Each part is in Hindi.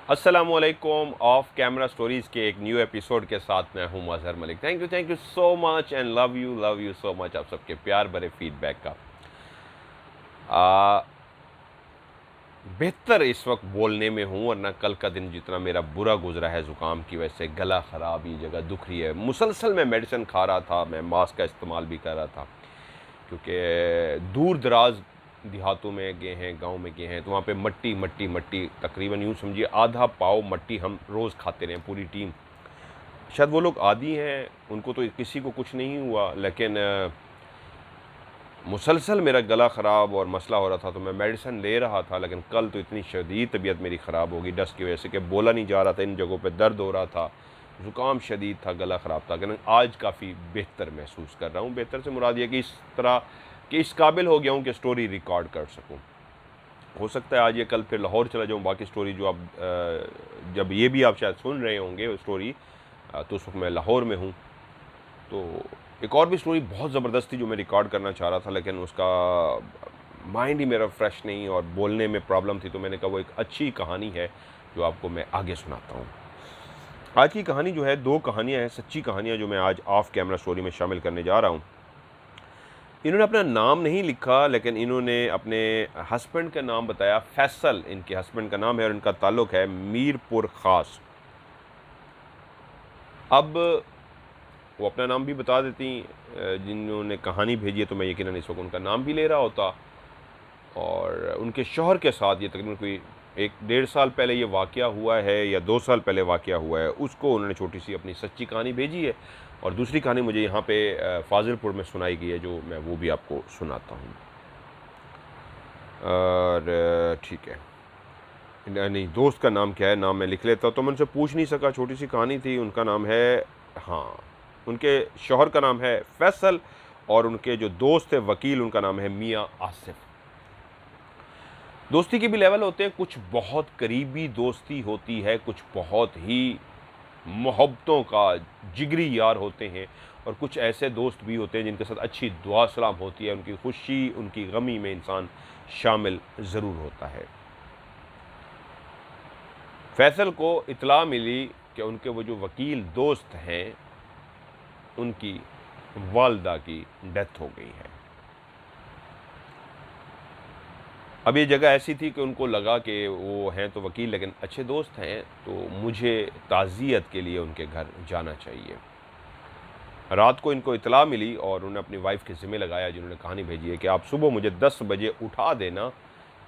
अस्सलामुअलैकुम। ऑफ कैमरा स्टोरीज़ के एक न्यू एपिसोड के साथ मैं हूं Mazhar Malik. Thank you so much and love you so much आप सबके प्यार भरे फीडबैक का। बेहतर इस वक्त बोलने में हूं, वरना कल का दिन जितना मेरा बुरा गुजरा है ज़ुकाम की वजह से, गला ख़राब, ये जगह दुख रही है, मुसलसल मैं मेडिसिन खा रहा था, मैं मास्क का इस्तेमाल भी कर रहा था क्योंकि दूर दराज देहातों में गए हैं, गांव में गए हैं, तो वहाँ पे मट्टी मट्टी मट्टी, तकरीबन यूँ समझिए आधा पाव मट्टी हम रोज़ खाते रहे, पूरी टीम। शायद वो लोग आदी हैं, उनको तो किसी को कुछ नहीं हुआ, लेकिन मुसलसल मेरा गला ख़राब और मसला हो रहा था, तो मैं मेडिसिन ले रहा था। लेकिन कल तो इतनी शदीद तबीयत मेरी ख़राब हो गई डस्ट की वजह से कि बोला नहीं जा रहा था, इन जगहों पे दर्द हो रहा था, ज़ुकाम शदीद था, गला ख़राब था। लेकिन आज काफ़ी बेहतर महसूस कर रहा हूँ। बेहतर से मुराद ये कि इस तरह कि इस काबिल हो गया हूँ कि स्टोरी रिकॉर्ड कर सकूँ। हो सकता है आज या कल फिर लाहौर चला जाऊँ। बाकी स्टोरी जो आप जब ये भी आप शायद सुन रहे होंगे स्टोरी, तो उस वक्त मैं लाहौर में हूँ। तो एक और भी स्टोरी बहुत ज़बरदस्त थी जो मैं रिकॉर्ड करना चाह रहा था, लेकिन उसका माइंड ही मेरा फ्रेश नहीं और बोलने में प्रॉब्लम थी, तो मैंने कहा वो एक अच्छी कहानी है जो आपको मैं आगे सुनाता हूँ। आज की कहानी जो है, दो कहानियाँ हैं, सच्ची कहानियाँ, जो मैं आज ऑफ कैमरा स्टोरी में शामिल करने जा रहा हूँ। इन्होंने अपना नाम नहीं लिखा, लेकिन इन्होंने अपने हस्बैंड का नाम बताया। फैसल इनके हस्बैंड का नाम है और इनका ताल्लुक़ है मीरपुर ख़ास। अब वो अपना नाम भी बता देती, जिन्होंने कहानी भेजी है, तो मैं यकीनन इस वक्त उनका नाम भी ले रहा होता। और उनके शौहर के साथ ये तकरीबन कोई 1-1.5 साल पहले ये वाक़या हुआ है, या 2 साल पहले वाक़या हुआ है, उसको उन्होंने छोटी सी अपनी सच्ची कहानी भेजी है। और दूसरी कहानी मुझे यहाँ पे फाजिलपुर में सुनाई गई है, जो मैं वो भी आपको सुनाता हूँ। और ठीक है, नहीं, दोस्त का नाम क्या है, नाम मैं लिख लेता, तो मैं उनसे पूछ नहीं सका, छोटी सी कहानी थी। उनका नाम है, हाँ, उनके शौहर का नाम है फैसल, और उनके जो दोस्त थे वकील, उनका नाम है मियाँ आसिफ। दोस्ती के भी लेवल होते हैं, कुछ बहुत करीबी दोस्ती होती है, कुछ बहुत ही मोहब्बतों का जिगरी यार होते हैं, और कुछ ऐसे दोस्त भी होते हैं जिनके साथ अच्छी दुआ सलाम होती है, उनकी खुशी उनकी गमी में इंसान शामिल ज़रूर होता है। फैसल को इत्तला मिली कि उनके वो जो वकील दोस्त हैं, उनकी वालदा की डेथ हो गई है। अब ये जगह ऐसी थी कि उनको लगा कि वो हैं तो वकील, लेकिन अच्छे दोस्त हैं, तो मुझे ताज़ियत के लिए उनके घर जाना चाहिए। रात को इनको इत्तला मिली और उन्होंने अपनी वाइफ के ज़िम्मे लगाया, जिन्होंने कहानी भेजी है, कि आप सुबह मुझे 10 बजे उठा देना,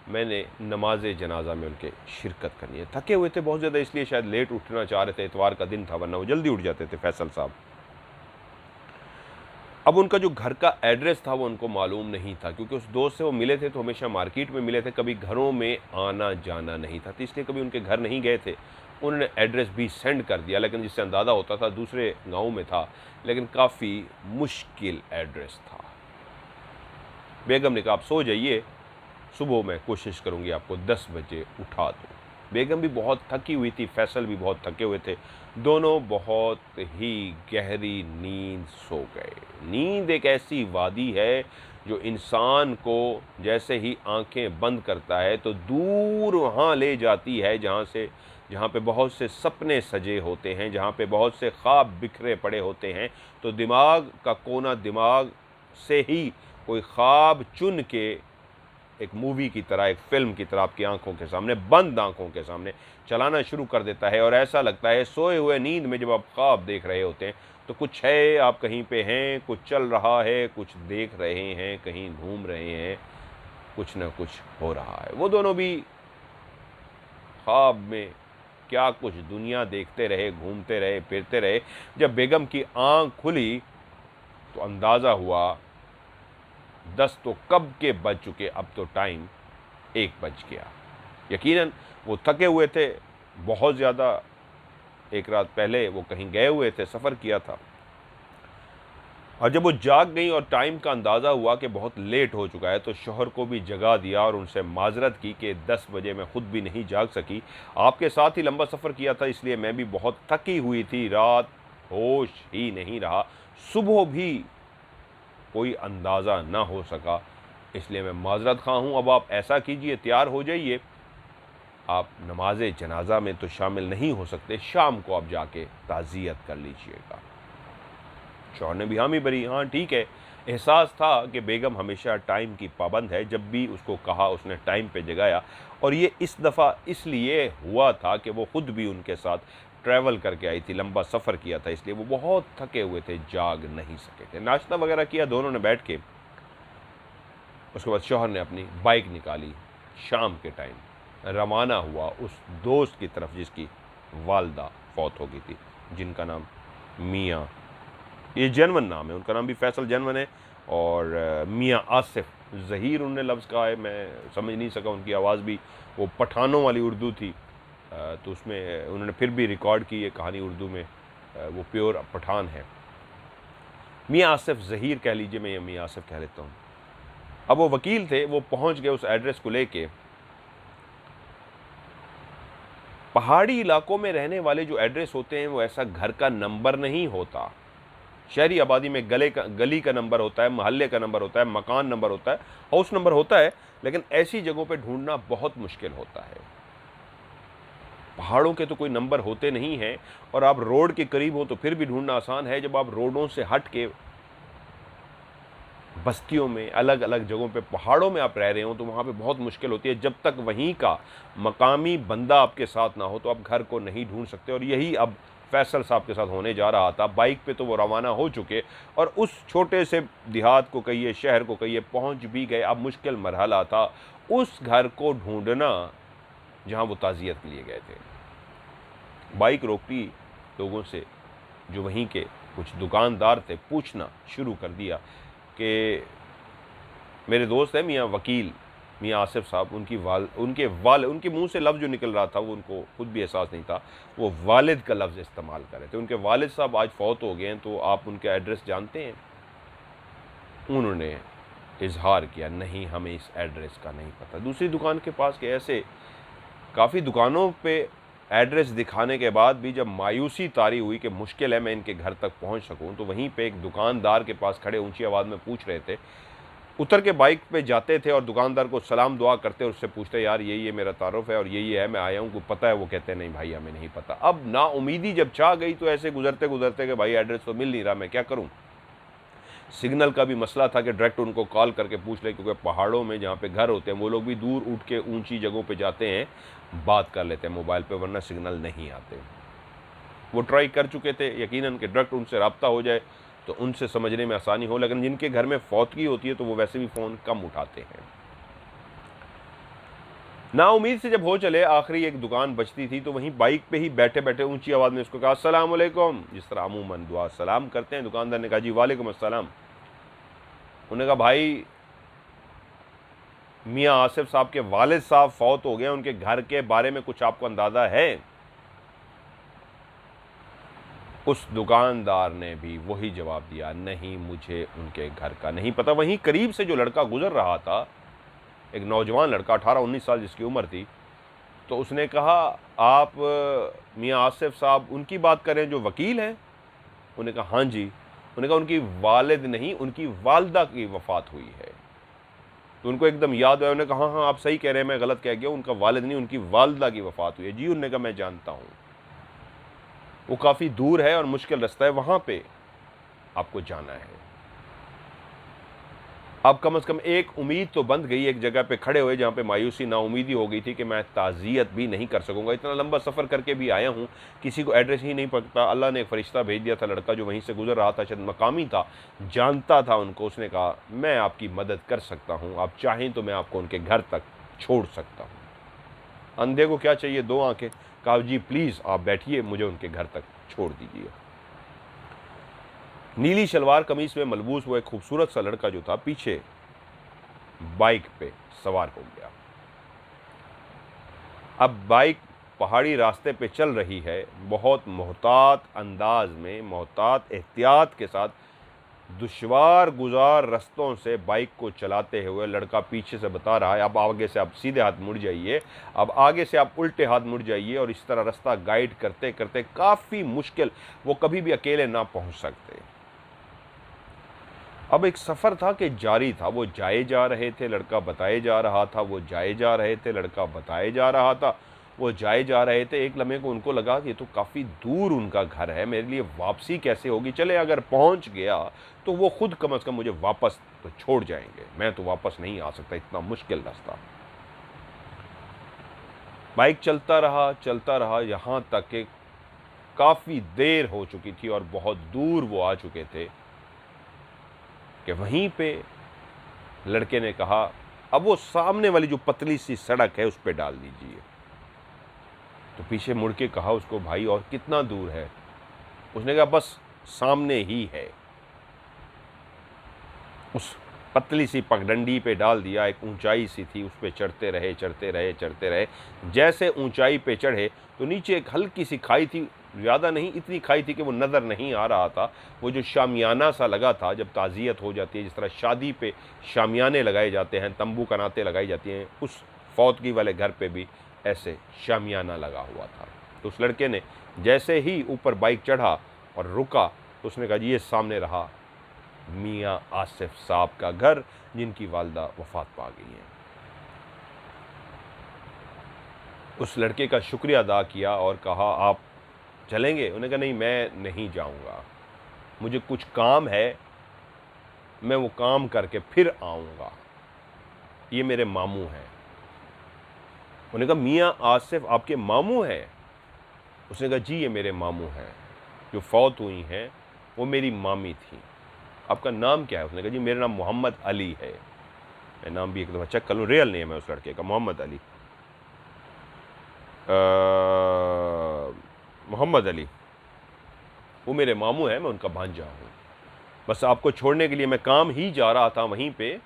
मैंने नमाज जनाजा में उनके शिरकत करनी है। थके हुए थे बहुत ज़्यादा, इसलिए शायद लेट उठना चाह रहे थे, इतवार का दिन था, वरना वो जल्दी उठ जाते थे फैसल साहब। अब उनका जो घर का एड्रेस था वो उनको मालूम नहीं था, क्योंकि उस दोस्त से वो मिले थे तो हमेशा मार्केट में मिले थे, कभी घरों में आना जाना नहीं था, तो इसलिए कभी उनके घर नहीं गए थे। उन्होंने एड्रेस भी सेंड कर दिया, लेकिन जिससे अंदाज़ा होता था दूसरे गांव में था, लेकिन काफ़ी मुश्किल एड्रेस था। बेगम ने कहा आप सो जाइए, सुबह मैं कोशिश करूंगी आपको 10 बजे उठा दूँ। बेगम भी बहुत थकी हुई थी, फैसल भी बहुत थके हुए थे, दोनों बहुत ही गहरी नींद सो गए। नींद एक ऐसी वादी है जो इंसान को जैसे ही आंखें बंद करता है तो दूर वहाँ ले जाती है, जहाँ पे बहुत से सपने सजे होते हैं, जहाँ पे बहुत से ख्वाब बिखरे पड़े होते हैं। तो दिमाग का कोना, दिमाग से ही कोई ख्वाब चुन के एक मूवी की तरह, एक फिल्म की तरह आपकी आंखों के सामने, बंद आंखों के सामने चलाना शुरू कर देता है। और ऐसा लगता है सोए हुए नींद में जब आप ख्वाब देख रहे होते हैं तो कुछ है, आप कहीं पे हैं, कुछ चल रहा है, कुछ देख रहे हैं, कहीं घूम रहे हैं, कुछ ना कुछ हो रहा है। वो दोनों भी ख्वाब में क्या कुछ दुनिया देखते रहे, घूमते रहे, फिरते रहे। जब बेगम की आंख खुली तो अंदाज़ा हुआ 10 तो कब के बज चुके, अब तो टाइम 1 बज गया। यकीनन वो थके हुए थे बहुत ज़्यादा, एक रात पहले वो कहीं गए हुए थे, सफ़र किया था, और जब वो जाग गई और टाइम का अंदाज़ा हुआ कि बहुत लेट हो चुका है, तो शौहर को भी जगा दिया और उनसे माजरत की कि 10 बजे मैं ख़ुद भी नहीं जाग सकी, आपके साथ ही लंबा सफ़र किया था, इसलिए मैं भी बहुत थकी हुई थी, रात होश ही नहीं रहा, सुबह भी कोई अंदाज़ा ना हो सका, इसलिए मैं माजरत खा हूँ। अब आप ऐसा कीजिए, तैयार हो जाइए, आप नमाज जनाजा में तो शामिल नहीं हो सकते, शाम को आप जाके ताज़ियत कर लीजिएगा। शौहर ने भी हामी भरी, हाँ ठीक है। एहसास था कि बेगम हमेशा टाइम की पाबंद है, जब भी उसको कहा उसने टाइम पे जगाया। और ये इस दफ़ा इसलिए हुआ था कि वो ख़ुद भी उनके साथ ट्रैवल करके आई थी, लंबा सफ़र किया था, इसलिए वो बहुत थके हुए थे, जाग नहीं सके थे। नाश्ता वगैरह किया दोनों ने बैठ के। उसके बाद शौहर ने अपनी बाइक निकाली, शाम के टाइम रवाना हुआ उस दोस्त की तरफ जिसकी वालदा फौत हो गई थी, जिनका नाम मियाँ, ये जनवन नाम है, उनका नाम भी फैसल जनवन है, और मियाँ आसिफ ज़हीर उन्होंने लफ्ज़ कहा है, मैं समझ नहीं सका। उनकी आवाज़ भी वो पठानों वाली उर्दू थी, तो उसमें उन्होंने फिर भी रिकॉर्ड की ये कहानी उर्दू में, वो प्योर पठान है। मियाँ आसिफ ज़हीर कह लीजिए, मैं ये मियाँ आसिफ कह लेता हूँ। अब वो वकील थे, वो पहुँच गए उस एड्रेस को लेके। पहाड़ी इलाकों में रहने वाले जो एड्रेस होते हैं वो ऐसा घर का नंबर नहीं होता। शहरी आबादी में गली का नंबर होता है, मोहल्ले का नंबर होता है, मकान नंबर होता है, हाउस नंबर होता है, लेकिन ऐसी जगहों पे ढूंढना बहुत मुश्किल होता है। पहाड़ों के तो कोई नंबर होते नहीं हैं, और आप रोड के करीब हो तो फिर भी ढूंढना आसान है। जब आप रोडों से हट के बस्तियों में, अलग अलग जगहों पे, पहाड़ों में आप रह रहे हो, तो वहाँ पे बहुत मुश्किल होती है। जब तक वहीं का मकामी बंदा आपके साथ ना हो तो आप घर को नहीं ढूंढ सकते। और यही अब फैसल साहब के साथ होने जा रहा था। बाइक पे तो वो रवाना हो चुके और उस छोटे से देहात को कहिए, शहर को कहिए, पहुँच भी गए। अब मुश्किल मरहला था उस घर को ढूंढना जहाँ वो ताज़ियत के लिए गए थे। बाइक रोकी लोगों से, जो वहीं के कुछ दुकानदार थे, पूछना शुरू कर दिया कि मेरे दोस्त हैं मियाँ वकील, मियाँ आसिफ साहब, उनके मुंह से लफ्ज़ जो निकल रहा था वो उनको खुद भी एहसास नहीं था, वो वालिद का लफ्ज़ इस्तेमाल कर रहे थे। उनके वालिद साहब आज फौत हो गए हैं, तो आप उनके एड्रेस जानते हैं? उन्होंने इजहार किया, नहीं हमें इस एड्रेस का नहीं पता। दूसरी दुकान के पास के ऐसे काफ़ी दुकानों पे एड्रेस दिखाने के बाद भी जब मायूसी तारी हुई कि मुश्किल है मैं इनके घर तक पहुंच सकूं, तो वहीं पे एक दुकानदार के पास खड़े ऊंची आवाज़ में पूछ रहे थे। उतर के बाइक पे जाते थे और दुकानदार को सलाम दुआ करते और उससे पूछते, यार यही मेरा तारुफ है और यही है, मैं आया हूँ, को पता है? वो कहते हैं नहीं भाई हमें नहीं पता। अब नाउमीदी जब छा गई तो ऐसे गुजरते गुजरते कि भाई एड्रेस तो मिल नहीं रहा, मैं क्या करूँ। सिग्नल का भी मसला था कि डायरेक्ट उनको कॉल करके पूछ ले, क्योंकि पहाड़ों में जहाँ पे घर होते हैं वो लोग भी दूर उठ के ऊंची जगहों पे जाते हैं, बात कर लेते हैं मोबाइल पे, वरना सिग्नल नहीं आते। वो ट्राई कर चुके थे यकीनन कि डायरेक्ट उनसे रब्ता हो जाए तो उनसे समझने में आसानी हो, लेकिन जिनके घर में फौतगी होती है तो वो वैसे भी फ़ोन कम उठाते हैं। नाउम्मीद से जब हो चले, आखिरी एक दुकान बचती थी, तो वहीं बाइक पे ही बैठे बैठे ऊंची आवाज़ में उसको कहा अस्सलाम वालेकुम, जिस तरह अमूमन दुआ सलाम करते हैं। दुकानदार ने कहा जी वालेकुम अस्सलाम। उन्होंने कहा भाई मियाँ आसिफ साहब के वालिद साहब फौत हो गए, उनके घर के बारे में कुछ आपको अंदाज़ा है? उस दुकानदार ने भी वही जवाब दिया, नहीं मुझे उनके घर का नहीं पता। वहीं करीब से जो लड़का गुजर रहा था, एक नौजवान लड़का 18-19 साल जिसकी उम्र थी, तो उसने कहा आप मियाँ आसिफ साहब उनकी बात करें जो वकील हैं? उन्होंने कहा हाँ जी। उन्होंने कहा उनकी वालिद नहीं, उनकी वालदा की वफ़ात हुई है। तो उनको एकदम याद आया। उन्होंने कहा हाँ आप सही कह रहे हैं, मैं गलत कह गया, उनका वालिद नहीं, उनकी वालदा की वफ़ात हुई है। जी। उन्होंने कहा मैं जानता हूँ, वो काफ़ी दूर है और मुश्किल रास्ता है, वहाँ पे आपको जाना है। अब कम से कम एक उम्मीद तो बंध गई, एक जगह पे खड़े हुए जहाँ पे मायूसी नाउमीदी हो गई थी कि मैं ताज़ियत भी नहीं कर सकूँगा, इतना लंबा सफ़र करके भी आया हूँ, किसी को एड्रेस ही नहीं पता। अल्लाह ने एक फ़रिश्ता भेज दिया था, लड़का जो वहीं से गुजर रहा था, शायद मकामी था, जानता था उनको। उसने कहा मैं आपकी मदद कर सकता हूँ, आप चाहें तो मैं आपको उनके घर तक छोड़ सकता हूँ। अंधे को क्या चाहिए, 2 आँखें। कहा जी प्लीज़ आप बैठिए, मुझे उनके घर तक छोड़ दीजिए। नीली शलवार कमीज में मलबूस हुआ एक खूबसूरत सा लड़का जो था, पीछे बाइक पे सवार हो गया। अब बाइक पहाड़ी रास्ते पे चल रही है, बहुत मोहतात अंदाज में, मोहतात एहतियात के साथ दुश्वार गुजार रास्तों से बाइक को चलाते हुए लड़का पीछे से बता रहा है अब आगे से आप सीधे हाथ मुड़ जाइए, अब आगे से आप उल्टे हाथ मुड़ जाइए, और इस तरह रास्ता गाइड करते करते काफ़ी मुश्किल, वो कभी भी अकेले ना पहुंच सकते। अब एक सफ़र था कि जारी था, वो जाए जा रहे थे, लड़का बताए जा रहा था, वो जाए जा रहे थे, लड़का बताए जा रहा था। वो जाए जा रहे थे, एक लम्हे को उनको लगा कि ये तो काफ़ी दूर उनका घर है, मेरे लिए वापसी कैसे होगी, चले अगर पहुंच गया तो वो खुद कम से कम मुझे वापस तो छोड़ जाएंगे, मैं तो वापस नहीं आ सकता, इतना मुश्किल रास्ता। बाइक चलता रहा यहाँ तक कि काफ़ी देर हो चुकी थी और बहुत दूर वो आ चुके थे कि वहीं पे लड़के ने कहा, अब वो सामने वाली जो पतली सी सड़क है उस पर डाल दीजिए। तो पीछे मुड़ के कहा उसको, भाई और कितना दूर है? उसने कहा बस सामने ही है। उस पतली सी पगडंडी पे डाल दिया, एक ऊंचाई सी थी, उस पे चढ़ते रहे। जैसे ऊंचाई पे चढ़े तो नीचे एक हल्की सी खाई थी, ज़्यादा नहीं, इतनी खाई थी कि वो नज़र नहीं आ रहा था। वो जो शामियाना सा लगा था, जब ताज़ियत हो जाती है, जिस तरह शादी पे शामियाने लगाए जाते हैं, तंबू कनातें लगाई जाती हैं, उस फौतगी वाले घर पे भी ऐसे शामियाना लगा हुआ था। तो उस लड़के ने जैसे ही ऊपर बाइक चढ़ा और रुका तो उसने कहा, जी ये सामने रहा मियाँ आसिफ साहब का घर, जिनकी वालदा वफ़ात पा गई हैं। उस लड़के का शुक्रिया अदा किया और कहा, आप चलेंगे? उन्होंने कहा, नहीं मैं नहीं जाऊंगा, मुझे कुछ काम है, मैं वो काम करके फिर आऊँगा, ये मेरे मामू हैं। उन्होंने कहा, मियाँ आसिफ आपके मामू हैं? उसने कहा, जी ये मेरे मामू हैं, जो फौत हुई हैं वो मेरी मामी थी। आपका नाम क्या है? उसने कहा, जी मेरा नाम मोहम्मद अली है। मैं नाम भी एक दफ़ा चेक कर लूँ, रियल नेम है उस लड़के का, मोहम्मद अली। मोहम्मद अली, वो मेरे मामू हैं, मैं उनका भांजा हूँ। बस आपको छोड़ने के लिए मैं काम ही जा रहा था वहीं पे,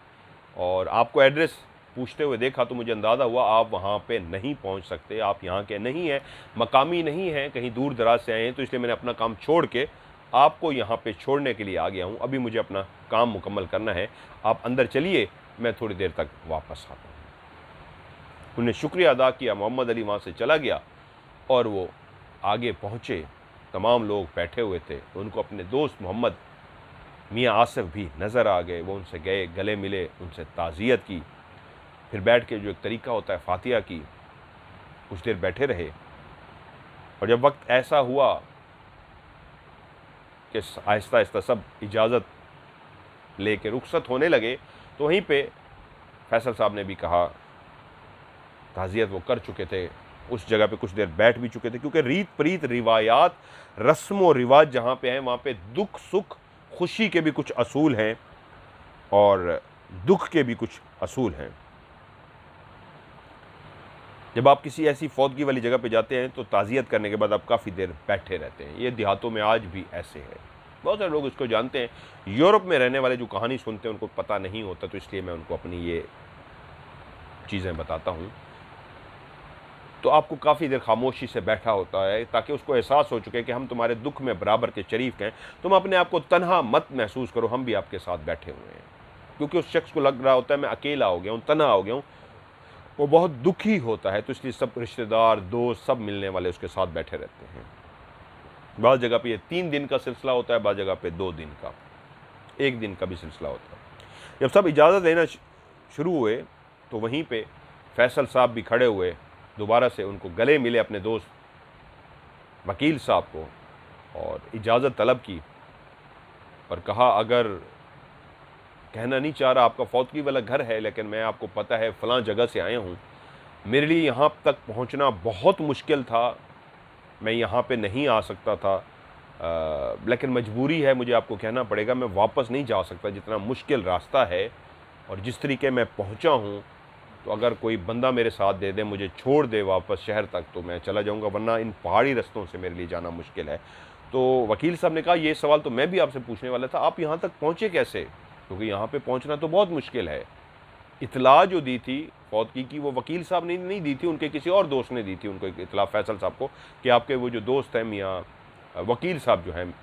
और आपको एड्रेस पूछते हुए देखा तो मुझे अंदाज़ा हुआ आप वहाँ पे नहीं पहुँच सकते, आप यहाँ के नहीं हैं, मकामी नहीं हैं, कहीं दूर दराज से आए हैं, तो इसलिए मैंने अपना काम छोड़ के आपको यहाँ पे छोड़ने के लिए आ गया हूँ। अभी मुझे अपना काम मुकम्मल करना है, आप अंदर चलिए, मैं थोड़ी देर तक वापस आता हूँ। उन्हें शुक्रिया अदा किया, मोहम्मद अली वहाँ से चला गया और वो आगे पहुँचे। तमाम लोग बैठे हुए थे, उनको अपने दोस्त मोहम्मद मियाँ आसिफ भी नज़र आ गए। वो उनसे गए, गले मिले, उनसे ताज़ियत की, फिर बैठ के जो एक तरीका होता है फातिहा की, कुछ देर बैठे रहे। और जब वक्त ऐसा हुआ कि आहिस्ता आहिस्ता सब इजाज़त लेके रुखसत होने लगे, तो वहीं पे फैसल साहब ने भी कहा, ताज़ियत वो कर चुके थे, उस जगह पे कुछ देर बैठ भी चुके थे, क्योंकि रीत प्रीत रिवायात रस्म व रिवाज जहाँ पे हैं वहाँ पे दुख सुख खुशी के भी कुछ असूल हैं और दुख के भी कुछ असूल हैं। जब आप किसी ऐसी फौतगी वाली जगह पे जाते हैं तो ताज़ियत करने के बाद आप काफ़ी देर बैठे रहते हैं। ये देहातों में आज भी ऐसे है, बहुत सारे लोग इसको जानते हैं। यूरोप में रहने वाले जो कहानी सुनते हैं उनको पता नहीं होता, तो इसलिए मैं उनको अपनी ये चीज़ें बताता हूँ। तो आपको काफ़ी देर खामोशी से बैठा होता है ताकि उसको एहसास हो चुके कि हम तुम्हारे दुख में बराबर के शरीक हैं, तुम अपने आप को तन्हा मत महसूस करो, हम भी आपके साथ बैठे हुए हैं। क्योंकि उस शख्स को लग रहा होता है मैं अकेला हो गया हूँ, तन्हा हो गया हूँ, वो बहुत दुखी होता है, तो इसलिए सब रिश्तेदार दोस्त सब मिलने वाले उसके साथ बैठे रहते हैं। बाज़ जगह पे ये 3 दिन का सिलसिला होता है, बाज़ जगह पे 2 दिन का, 1 दिन का भी सिलसिला होता है। जब सब इजाज़त लेना शुरू हुए तो वहीं पे फैसल साहब भी खड़े हुए, दोबारा से उनको गले मिले अपने दोस्त वकील साहब को और इजाज़त तलब की और कहा, अगर कहना नहीं चाह रहा, आपका फौतगी वाला घर है, लेकिन मैं आपको पता है फ़लाँ जगह से आया हूँ, मेरे लिए यहाँ तक पहुँचना बहुत मुश्किल था, मैं यहाँ पे नहीं आ सकता था, लेकिन मजबूरी है, मुझे आपको कहना पड़ेगा, मैं वापस नहीं जा सकता, जितना मुश्किल रास्ता है और जिस तरीके मैं पहुँचा हूँ, तो अगर कोई बंदा मेरे साथ दे दे, मुझे छोड़ दे वापस शहर तक, तो मैं चला जाऊँगा, वरना इन पहाड़ी रास्तों से मेरे लिए जाना मुश्किल है। तो वकील साहब ने कहा, ये सवाल तो मैं भी आपसे पूछने वाला था, आप यहाँ तक पहुँचे कैसे? क्योंकि यहाँ पे पहुँचना तो बहुत मुश्किल है। इतला जो दी थी फौतगी की, वो वकील साहब ने नहीं दी थी, उनके किसी और दोस्त ने दी थी उनको इतला, फैसल साहब को, कि आपके वो जो दोस्त हैं मियाँ वकील साहब जो हैं,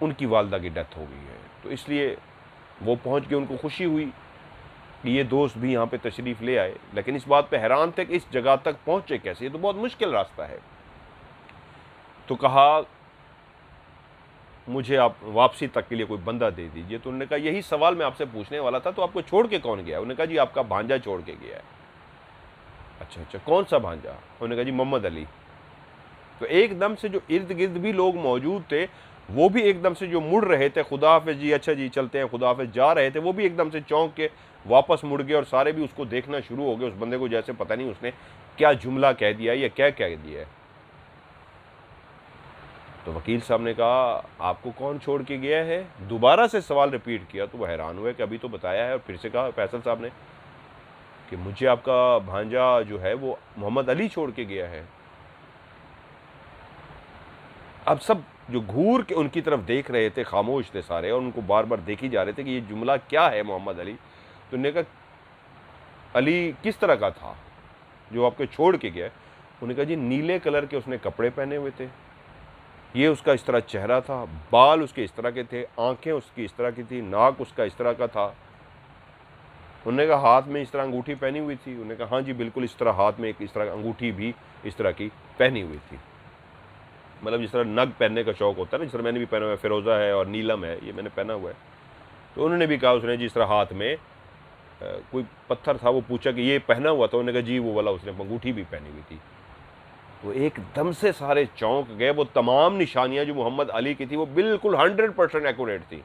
उनकी वालदा की डेथ हो गई है। तो इसलिए वो पहुँच के उनको खुशी हुई कि ये दोस्त भी यहाँ पे तशरीफ़ ले आए, लेकिन इस बात पे हैरान थे कि इस जगह तक पहुँचे कैसे, ये तो बहुत मुश्किल रास्ता है। तो कहा, मुझे आप वापसी तक के लिए कोई बंदा दे दीजिए। तो उन्होंने कहा, यही सवाल मैं आपसे पूछने वाला था, तो आपको छोड़ के कौन गया? उन्होंने कहा, जी आपका भांजा छोड़ के गया है। अच्छा अच्छा, कौन सा भांजा? उन्होंने कहा जी मोहम्मद अली। तो एकदम से जो इर्द गिर्द भी लोग मौजूद थे वो भी एकदम से जो मुड़ रहे थे, खुदा हाफिज जी, अच्छा जी चलते हैं, खुदा हाफिज जा रहे थे, वो भी एकदम से चौंक के वापस मुड़ गए और सारे भी उसको देखना शुरू हो गए। उस बंदे को जैसे पता नहीं उसने क्या जुमला कह दिया या क्या कह दिया है। तो वकील साहब ने कहा आपको कौन छोड़ के गया है? दोबारा से सवाल रिपीट किया तो वो हैरान हुए कि अभी तो बताया है। और फिर से कहा फैसल साहब ने कि मुझे आपका भांजा जो है वो मोहम्मद अली छोड़ के गया है। अब सब जो घूर के उनकी तरफ देख रहे थे खामोश थे सारे, और उनको बार बार देखी जा रहे थे कि ये जुमला क्या है मोहम्मद अली। तो उन्होंने कहा अली किस तरह का था जो आपके छोड़ के गया? उन्होंने कहा जी नीले कलर के उसने कपड़े पहने हुए थे, ये उसका इस तरह चेहरा था, बाल उसके इस तरह के थे, आंखें उसकी इस तरह की थी, नाक उसका इस तरह का था। उन्होंने कहा हाथ में इस तरह अंगूठी पहनी हुई थी? उन्होंने कहा हाँ जी बिल्कुल इस तरह हाथ में एक इस तरह अंगूठी भी इस तरह की पहनी हुई थी। मतलब जिस तरह नग पहनने का शौक होता है ना, जिस तरह मैंने भी पहना हुआ है, फिरोज़ा है और नीलम है, ये मैंने पहना हुआ है। तो उन्होंने भी कहा उसने जिस तरह हाथ में कोई पत्थर था, वो पूछा कि ये पहना हुआ था? उन्होंने कहा जी वो वाला उसने अंगूठी भी पहनी हुई थी। तो एकदम से सारे चौंक गए। वो तमाम निशानियां जो मोहम्मद अली की थी वो बिल्कुल 100% एक्यूरेट थी।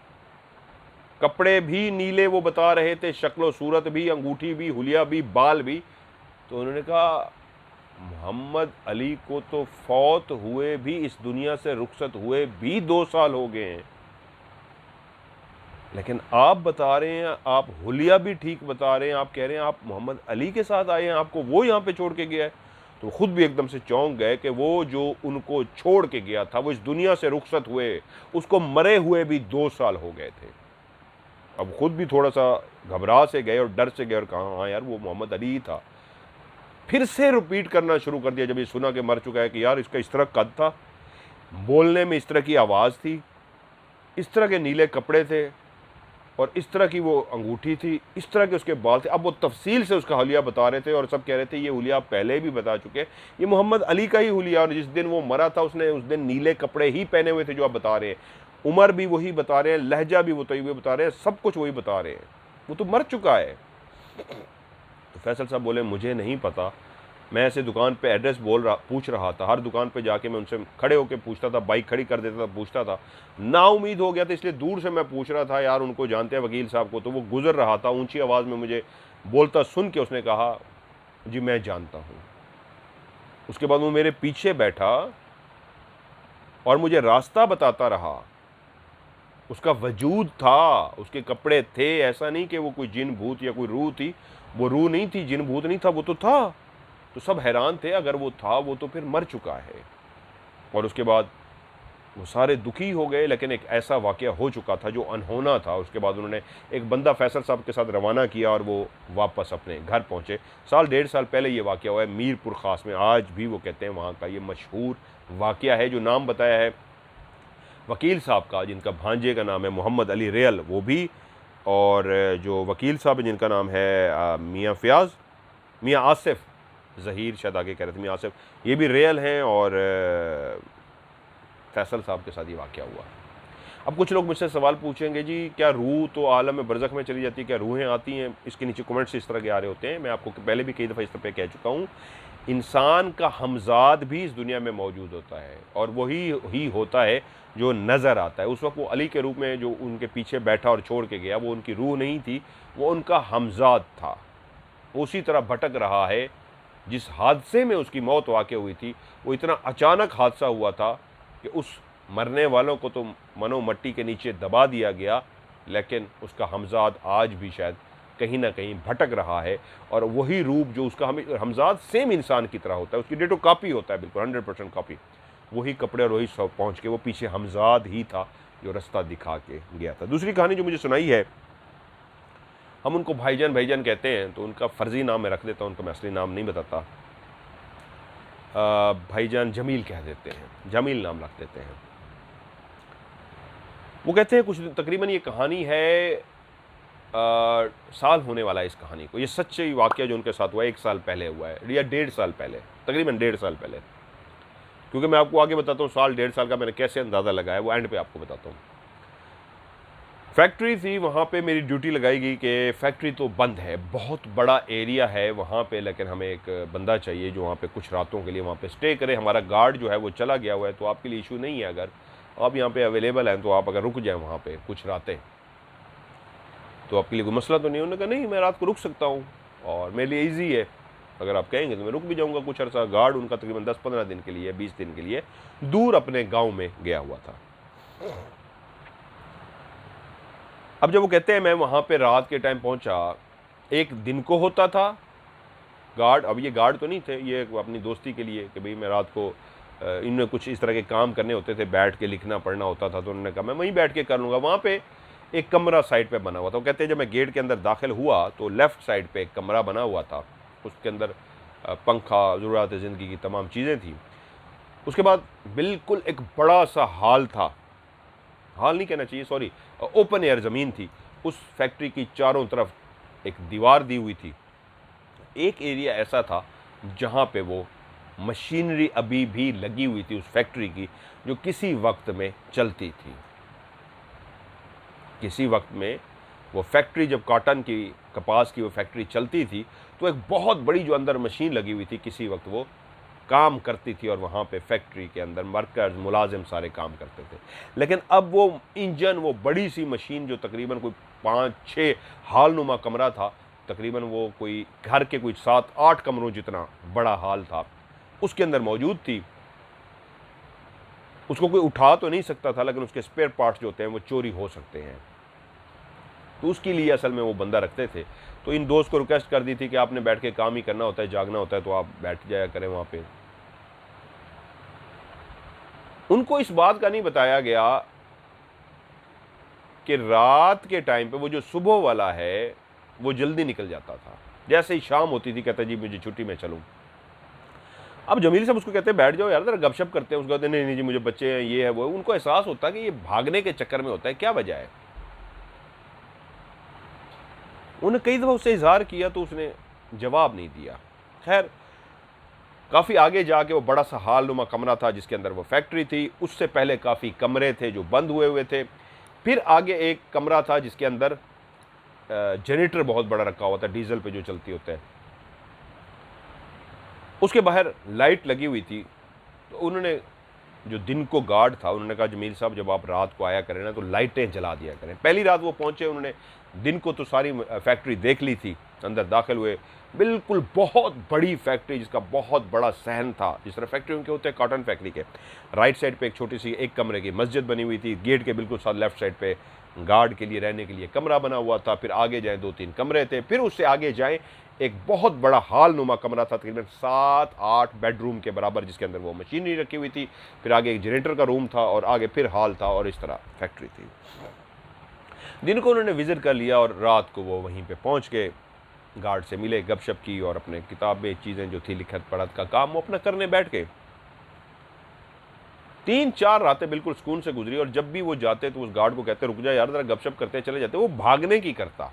कपड़े भी नीले वो बता रहे थे, शक्ल सूरत भी, अंगूठी भी, हुलिया भी, बाल भी। तो उन्होंने कहा मोहम्मद अली को तो फौत हुए भी, इस दुनिया से रुखसत हुए भी 2 साल हो गए हैं, लेकिन आप बता रहे हैं, आप हुलिया भी ठीक बता रहे हैं, आप कह रहे हैं आप मोहम्मद अली के साथ आए हैं, आपको वो यहाँ पे छोड़ के गया है। तो खुद भी एकदम से चौंक गए कि वो जो उनको छोड़ के गया था, वो इस दुनिया से रुखसत हुए उसको मरे हुए भी 2 साल हो गए थे। अब खुद भी थोड़ा सा घबरा से गए और डर से गए और कहा हाँ यार वो मोहम्मद अली ही था। फिर से रिपीट करना शुरू कर दिया जब ये सुना कि मर चुका है कि यार इसका इस तरह कद था, बोलने में इस तरह की आवाज़ थी, इस तरह के नीले कपड़े थे और इस तरह की वो अंगूठी थी, इस तरह के उसके बाल थे। अब वो तफसील से उसका हुलिया बता रहे थे और सब कह रहे थे ये हुलिया पहले भी बता चुके, ये मोहम्मद अली का ही हुलिया, और जिस दिन वो मरा था उसने उस दिन नीले कपड़े ही पहने हुए थे जो आप बता रहे हैं, उम्र भी वही बता रहे हैं, लहजा भी वही बता रहे हैं, सब कुछ वही बता रहे हैं, वो तो मर चुका है। तो फैसल साहब बोले मुझे नहीं पता, मैं ऐसे दुकान पे एड्रेस पूछ रहा था, हर दुकान पे जाके मैं उनसे खड़े होकर पूछता था, बाइक खड़ी कर देता था, पूछता था, ना उम्मीद हो गया था इसलिए दूर से मैं पूछ रहा था यार उनको जानते हैं वकील साहब को। तो वो गुजर रहा था, ऊंची आवाज़ में मुझे बोलता सुन के उसने कहा जी मैं जानता हूँ। उसके बाद वो मेरे पीछे बैठा और मुझे रास्ता बताता रहा। उसका वजूद था, उसके कपड़े थे, ऐसा नहीं कि वो कोई जिन भूत या कोई रूह थी, वो रूह नहीं थी, जिन भूत नहीं था, वो तो था। तो सब हैरान थे, अगर वो था वो तो फिर मर चुका है। और उसके बाद वो सारे दुखी हो गए, लेकिन एक ऐसा वाक़या हो चुका था जो अनहोना था। उसके बाद उन्होंने एक बंदा फैसल साहब के साथ रवाना किया और वो वापस अपने घर पहुँचे। साल 1.5 साल पहले ये वाक़या हुआ है मीरपुर ख़ास में, आज भी वो कहते हैं वहाँ का ये मशहूर वाक़या है। जो नाम बताया है वकील साहब का, जिनका भांजे का नाम है मोहम्मद अली रेयल, वो भी, और जो वकील साहब जिनका नाम है मियाँ आसिफ ज़हीर, शायद आगे कह रहे थे मियाँ आसिफ, ये भी रेयल हैं। और फैसल साहब के साथ ये वाक़या हुआ। अब कुछ लोग मुझसे सवाल पूछेंगे जी क्या रूह तो आलम में बरज़ख में चली जाती है, क्या रूहें आती हैं? इसके नीचे कमेंट्स इस तरह के आ रहे होते हैं। मैं आपको पहले भी कई दफ़ा इस तरह पे कह चुका हूँ, इंसान का हमज़ाद भी इस दुनिया में मौजूद होता है और वही ही होता है जो नज़र आता है। उस वक्त वो अली के रूप में जो उनके पीछे बैठा और छोड़ के गया, वो उनकी रूह नहीं थी, वो उनका हमज़ाद था। उसी तरह भटक रहा है। जिस हादसे में उसकी मौत वाक़ हुई थी, वो इतना अचानक हादसा हुआ था कि उस मरने वालों को तो मनो मट्टी के नीचे दबा दिया गया, लेकिन उसका हमज़ाद आज भी शायद कहीं ना कहीं भटक रहा है। और वही रूप जो उसका हमज़ाद सेम इंसान की तरह होता है, उसकी डेटो कॉपी होता है, बिल्कुल 100% कॉपी, वही कपड़े और वही सब पहुँच के वो पीछे हमज़ाद ही था जो रास्ता दिखा के गया था। दूसरी कहानी जो मुझे सुनाई है, हम उनको भाईजान भाईजान कहते हैं, तो उनका फ़र्ज़ी नाम मैं रख देता हूँ, उनका मैं असली नाम नहीं बताता। भाईजान जमील कह देते हैं, जमील नाम रख देते हैं। वो कहते हैं कुछ तकरीबन ये कहानी है साल होने वाला है इस कहानी को, ये सच्ची वाक़या जो उनके साथ हुआ है 1 साल पहले हुआ है या 1.5 साल पहले, तकरीबन 1.5 साल पहले। क्योंकि मैं आपको आगे बताता हूँ साल 1.5 साल का मैंने कैसे अंदाज़ा लगाया, वो एंड पे आपको बताता हूँ। फैक्ट्री थी, वहाँ पे मेरी ड्यूटी लगाई गई कि फैक्ट्री तो बंद है, बहुत बड़ा एरिया है वहाँ पे, लेकिन हमें एक बंदा चाहिए जो वहाँ पे कुछ रातों के लिए वहाँ पे स्टे करे। हमारा गार्ड जो है वो चला गया हुआ है, तो आपके लिए इशू नहीं है, अगर आप यहाँ पे अवेलेबल हैं तो आप अगर रुक जाएं वहाँ पे कुछ रातें, तो आपके लिए कोई मसला तो नहीं। उन्होंने कहा नहीं, मैं रात को रुक सकता हूँ और मेरे लिए ईजी है, अगर आप कहेंगे तो मैं रुक भी जाऊँगा कुछ अर्सा। गार्ड उनका तकरीबन 10-15 दिन के लिए, 20 दिन के लिए दूर अपने गाँव में गया हुआ था। अब जब वो कहते हैं मैं वहाँ पे रात के टाइम पहुँचा, एक दिन को होता था गार्ड, अब ये गार्ड तो नहीं थे, ये अपनी दोस्ती के लिए कि भाई मैं रात को इनमें कुछ इस तरह के काम करने होते थे, बैठ के लिखना पढ़ना होता था, तो उन्होंने कहा मैं वहीं बैठ के कर लूँगा। वहाँ पे एक कमरा साइड पे बना हुआ था। वो कहते हैं जब मैं गेट के अंदर दाखिल हुआ तो लेफ़्ट साइड पे एक कमरा बना हुआ था, उसके अंदर पंखा, ज़रूरत ज़िंदगी की तमाम चीज़ें थी। उसके बाद बिल्कुल एक बड़ा सा हॉल था, हॉल नहीं कहना चाहिए, सॉरी, ओपन एयर ज़मीन थी। उस फैक्ट्री की चारों तरफ एक दीवार दी हुई थी। एक एरिया ऐसा था जहाँ पे वो मशीनरी अभी भी लगी हुई थी उस फैक्ट्री की, जो किसी वक्त में चलती थी। किसी वक्त में वो फैक्ट्री, जब कॉटन की, कपास की वो फैक्ट्री चलती थी, तो एक बहुत बड़ी जो अंदर मशीन लगी हुई थी, किसी वक्त वो काम करती थी और वहाँ पे फैक्ट्री के अंदर वर्कर्स, मुलाजिम सारे काम करते थे। लेकिन अब वो इंजन, वो बड़ी सी मशीन जो तकरीबन कोई 5-6 हालनुमा कमरा था, तकरीबन वो कोई घर के कोई 7-8 कमरों जितना बड़ा हाल था, उसके अंदर मौजूद थी। उसको कोई उठा तो नहीं सकता था, लेकिन उसके स्पेयर पार्ट्स जो होते हैं वो चोरी हो सकते हैं, तो उसके लिए असल में वो बंदा रखते थे। तो इन दोस्त को रिक्वेस्ट कर दी थी कि आपने बैठ के काम ही करना होता है, जागना होता है, तो आप बैठ जाया करें वहाँ पे। उनको इस बात का नहीं बताया गया कि रात के टाइम पे वो जो सुबह वाला है वो जल्दी निकल जाता था, जैसे ही शाम होती थी कहता जी मुझे छुट्टी, मैं चलूँ। अब जमील साहब उसको कहते हैं बैठ जाओ यार, जरा गपशप करते हैं। उसको कहते हैं नहीं नहीं जी मुझे बच्चे हैं, ये है वो है। उनको एहसास होता है कि ये भागने के चक्कर में होता है, क्या वजह है। उन्हें कई दफ़ा उससे इजहार किया तो उसने जवाब नहीं दिया। खैर, काफ़ी आगे जाके वो बड़ा सा हालनुमा कमरा था जिसके अंदर वो फैक्ट्री थी। उससे पहले काफ़ी कमरे थे जो बंद हुए हुए थे। फिर आगे एक कमरा था जिसके अंदर जनरेटर बहुत बड़ा रखा हुआ था, डीजल पे जो चलती होता है। उसके बाहर लाइट लगी हुई थी। तो उन्होंने, जो दिन को गार्ड था, उन्होंने कहा जमील साहब जब आप रात को आया करें ना तो लाइटें जला दिया करें। पहली रात वो पहुंचे, उन्होंने दिन को तो सारी फैक्ट्री देख ली थी। अंदर दाखिल हुए, बिल्कुल बहुत बड़ी फैक्ट्री जिसका बहुत बड़ा सहन था, जिस तरह फैक्ट्री के होते हैं कॉटन फैक्ट्री के। राइट साइड पे एक छोटी सी एक कमरे की मस्जिद बनी हुई थी, गेट के बिल्कुल साथ लेफ्ट साइड पे गार्ड के लिए रहने के लिए कमरा बना हुआ था। फिर आगे जाएँ 2-3 कमरे थे, फिर उससे आगे जाएँ एक बहुत बड़ा हाल नुमा कमरा था, तकरीबन 7-8 बेडरूम के बराबर, जिसके अंदर वो मशीनरी रखी हुई थी। फिर आगे एक जनरेटर का रूम था और आगे फिर हाल था और इस तरह फैक्ट्री थी। दिन को उन्होंने विज़िट कर लिया और रात को वो वहीं पे पहुंच के गार्ड से मिले, गपशप की और अपने किताबें, चीज़ें जो थी लिखत पढ़त का काम, वो अपना करने बैठ गए। 3-4 रातें बिल्कुल सुकून से गुजरी और जब भी वो जाते तो उस गार्ड को कहते रुक जा यार, जरा गपशप करते चले जाते। वो भागने की करता।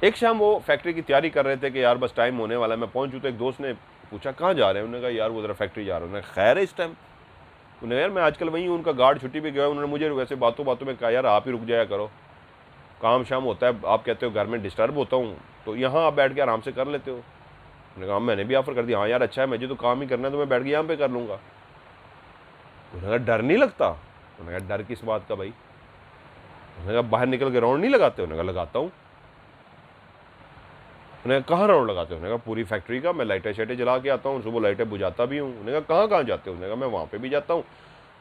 एक शाम वो फैक्ट्री की तैयारी कर रहे थे कि यार बस टाइम होने वाला है, मैं पहुंचूँ। तो एक दोस्त ने पूछा कहाँ जा रहे हैं। उन्होंने कहा यार वो ज़रा फैक्ट्री जा रहा हूँ। खैर है इस टाइम? उन्हें यार मैं आजकल वहीं हूँ, उनका गार्ड छुट्टी पे गया। उन्होंने मुझे वैसे बातों बातों में कहा यार आप ही रुक जाया करो, काम शाम होता है, आप कहते हो घर में डिस्टर्ब होता हूँ, तो यहाँ आप बैठ के आराम से कर लेते हो। उन्होंने कहा मैंने भी ऑफर कर दिया। हाँ यार अच्छा है, मुझे तो काम ही करना है, तो मैं बैठ के यहाँ पे कर लूँगा। उन्होंने कहा डर नहीं लगता? उन्होंने कहा डर किस बात का भाई? उन्होंने कहा बाहर निकल के राउंड नहीं लगाते? उन्होंने कहा लगाता हूँ। उन्हें कहाँ राउंड लगाते हो? उन्होंने कहा पूरी फैक्ट्री का, मैं लाइटें शाइटें जला के आता हूँ, सुबह लाइटें बुझाता भी हूँ। उन्होंने कहा कहाँ कहाँ जाते हो? उन्होंने कहा मैं वहाँ पे भी जाता हूँ,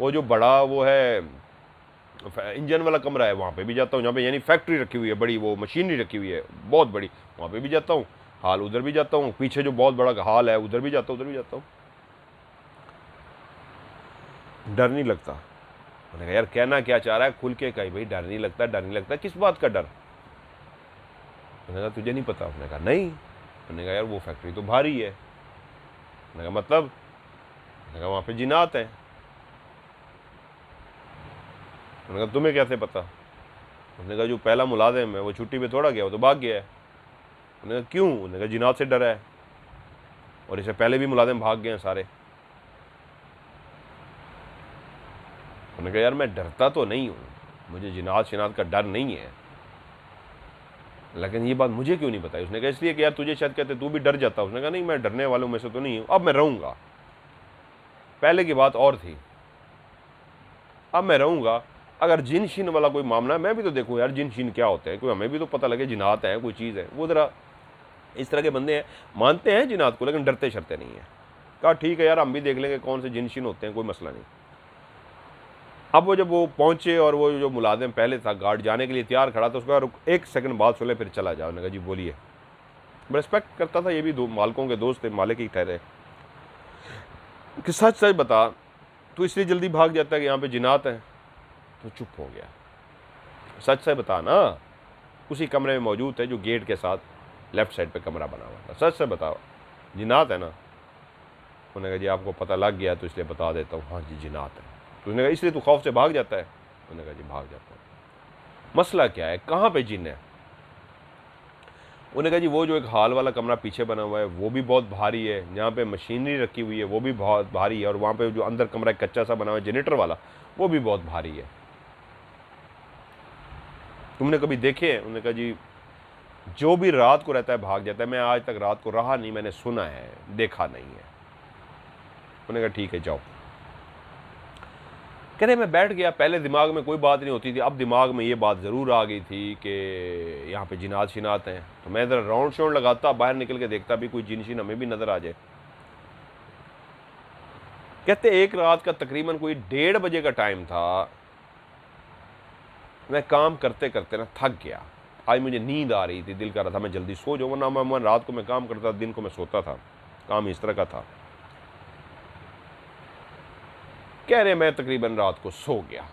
वो जो बड़ा वो है इंजन वाला कमरा है वहाँ पे भी जाता हूँ, जहाँ पे यानी फैक्ट्री रखी हुई है बड़ी, वो मशीनरी रखी हुई है बहुत बड़ी, वहाँ पे भी जाता हूँ। हाल उधर भी जाता हूँ, पीछे जो बहुत बड़ा हाल है उधर भी जाता हूँ, उधर भी जाता हूँ। डर नहीं लगता? उन्होंने कहा यार कहना क्या चाह रहा है, खुल के कही भाई, डर नहीं लगता, डर नहीं लगता, किस बात का डर? उन्होंने कहा तुझे नहीं पता? उन्होंने कहा नहीं। उन्होंने कहा यार वो फैक्ट्री तो भारी है। उन्होंने कहा मतलब? उन्होंने कहा वहाँ पे जिन्नात हैं। उन्होंने कहा तुम्हें कैसे पता? उन्होंने कहा जो पहला मुलाजिम है वो छुट्टी पे थोड़ा गया, वो तो भाग गया है। उन्होंने कहा क्यों? उन्होंने कहा जिन्नात से डरा है, और इससे पहले भी मुलाजिम भाग गए हैं सारे। उन्होंने कहा यार मैं डरता तो नहीं हूँ, मुझे जिनात शिनात का डर नहीं है, लेकिन ये बात मुझे क्यों नहीं बताई? उसने कहा इसलिए कि यार तुझे शायद कहते तू भी डर जाता। उसने कहा नहीं, मैं डरने वालों में से तो नहीं हूँ, अब मैं रहूँगा। पहले की बात और थी, अब मैं रहूँगा। अगर जिन शिन वाला कोई मामला है मैं भी तो देखूँ यार जिन शिन क्या होते हैं, कोई हमें भी तो पता लगे जिनात है कोई चीज़ है। वो ज़रा इस तरह के बंदे हैं, मानते हैं जिनात को लेकिन डरते शरते नहीं है। कहा ठीक है यार हम भी देख लेंगे कौन से जिन शिन होते हैं, कोई मसला नहीं। अब वो जब वो पहुंचे और वो जो मुलाजिम पहले था गार्ड जाने के लिए तैयार खड़ा था, उसका रुक एक सेकंड बाद सुन ले फिर चला जाओ। उन्होंने कहा जी बोलिए। रिस्पेक्ट करता था, ये भी मालिकों के दोस्त थे, मालिक ही ठहरे कि सच सच बता तू इसलिए जल्दी भाग जाता है कि यहाँ पे जिनात हैं? तो चुप हो गया। सच सच बता ना, उसी कमरे में मौजूद थे जो गेट के साथ लेफ्ट साइड पे कमरा बना हुआ था। सच सच बताओ जिनात है ना? उन्होंने कहा जी आपको पता लग गया तो इसलिए बता देता हूँ। हाँ जी जिनात है। तो उसने कहा इसलिए तू खौफ से भाग जाता है? उन्होंने कहा जी भाग जाता हूँ। मसला क्या है, कहाँ पे जिन है? उन्होंने कहा जी वो जो एक हाल वाला कमरा पीछे बना हुआ है वो भी बहुत भारी है, जहाँ पे मशीनरी रखी हुई है वो भी बहुत भारी है, और वहाँ पे जो अंदर कमरा कच्चा सा बना हुआ है जनरेटर वाला वो भी बहुत भारी है। तुमने कभी देखे? उन्होंने कहा जी जो भी रात को रहता है भाग जाता है, मैं आज तक रात को रहा नहीं, मैंने सुना है, देखा नहीं है। उन्होंने कहा ठीक है जाओ। कह रहे मैं बैठ गया। पहले दिमाग में कोई बात नहीं होती थी, अब दिमाग में ये बात ज़रूर आ गई थी कि यहाँ पे जिनात शिनात हैं। तो मैं इधर राउंड शाउंड लगाता, बाहर निकल के देखता भी कोई जिन शिन हमें भी नज़र आ जाए। कहते एक रात का तकरीबन कोई 1:30 बजे का टाइम था। मैं काम करते करते ना थक गया। आज मुझे नींद आ रही थी, दिल कर रहा था मैं जल्दी सो जाऊँ, वरना मैं रात को मैं काम करता, दिन को मैं सोता था। काम इस तरह का था। कह रहे मैं तकरीबन रात को सो गया।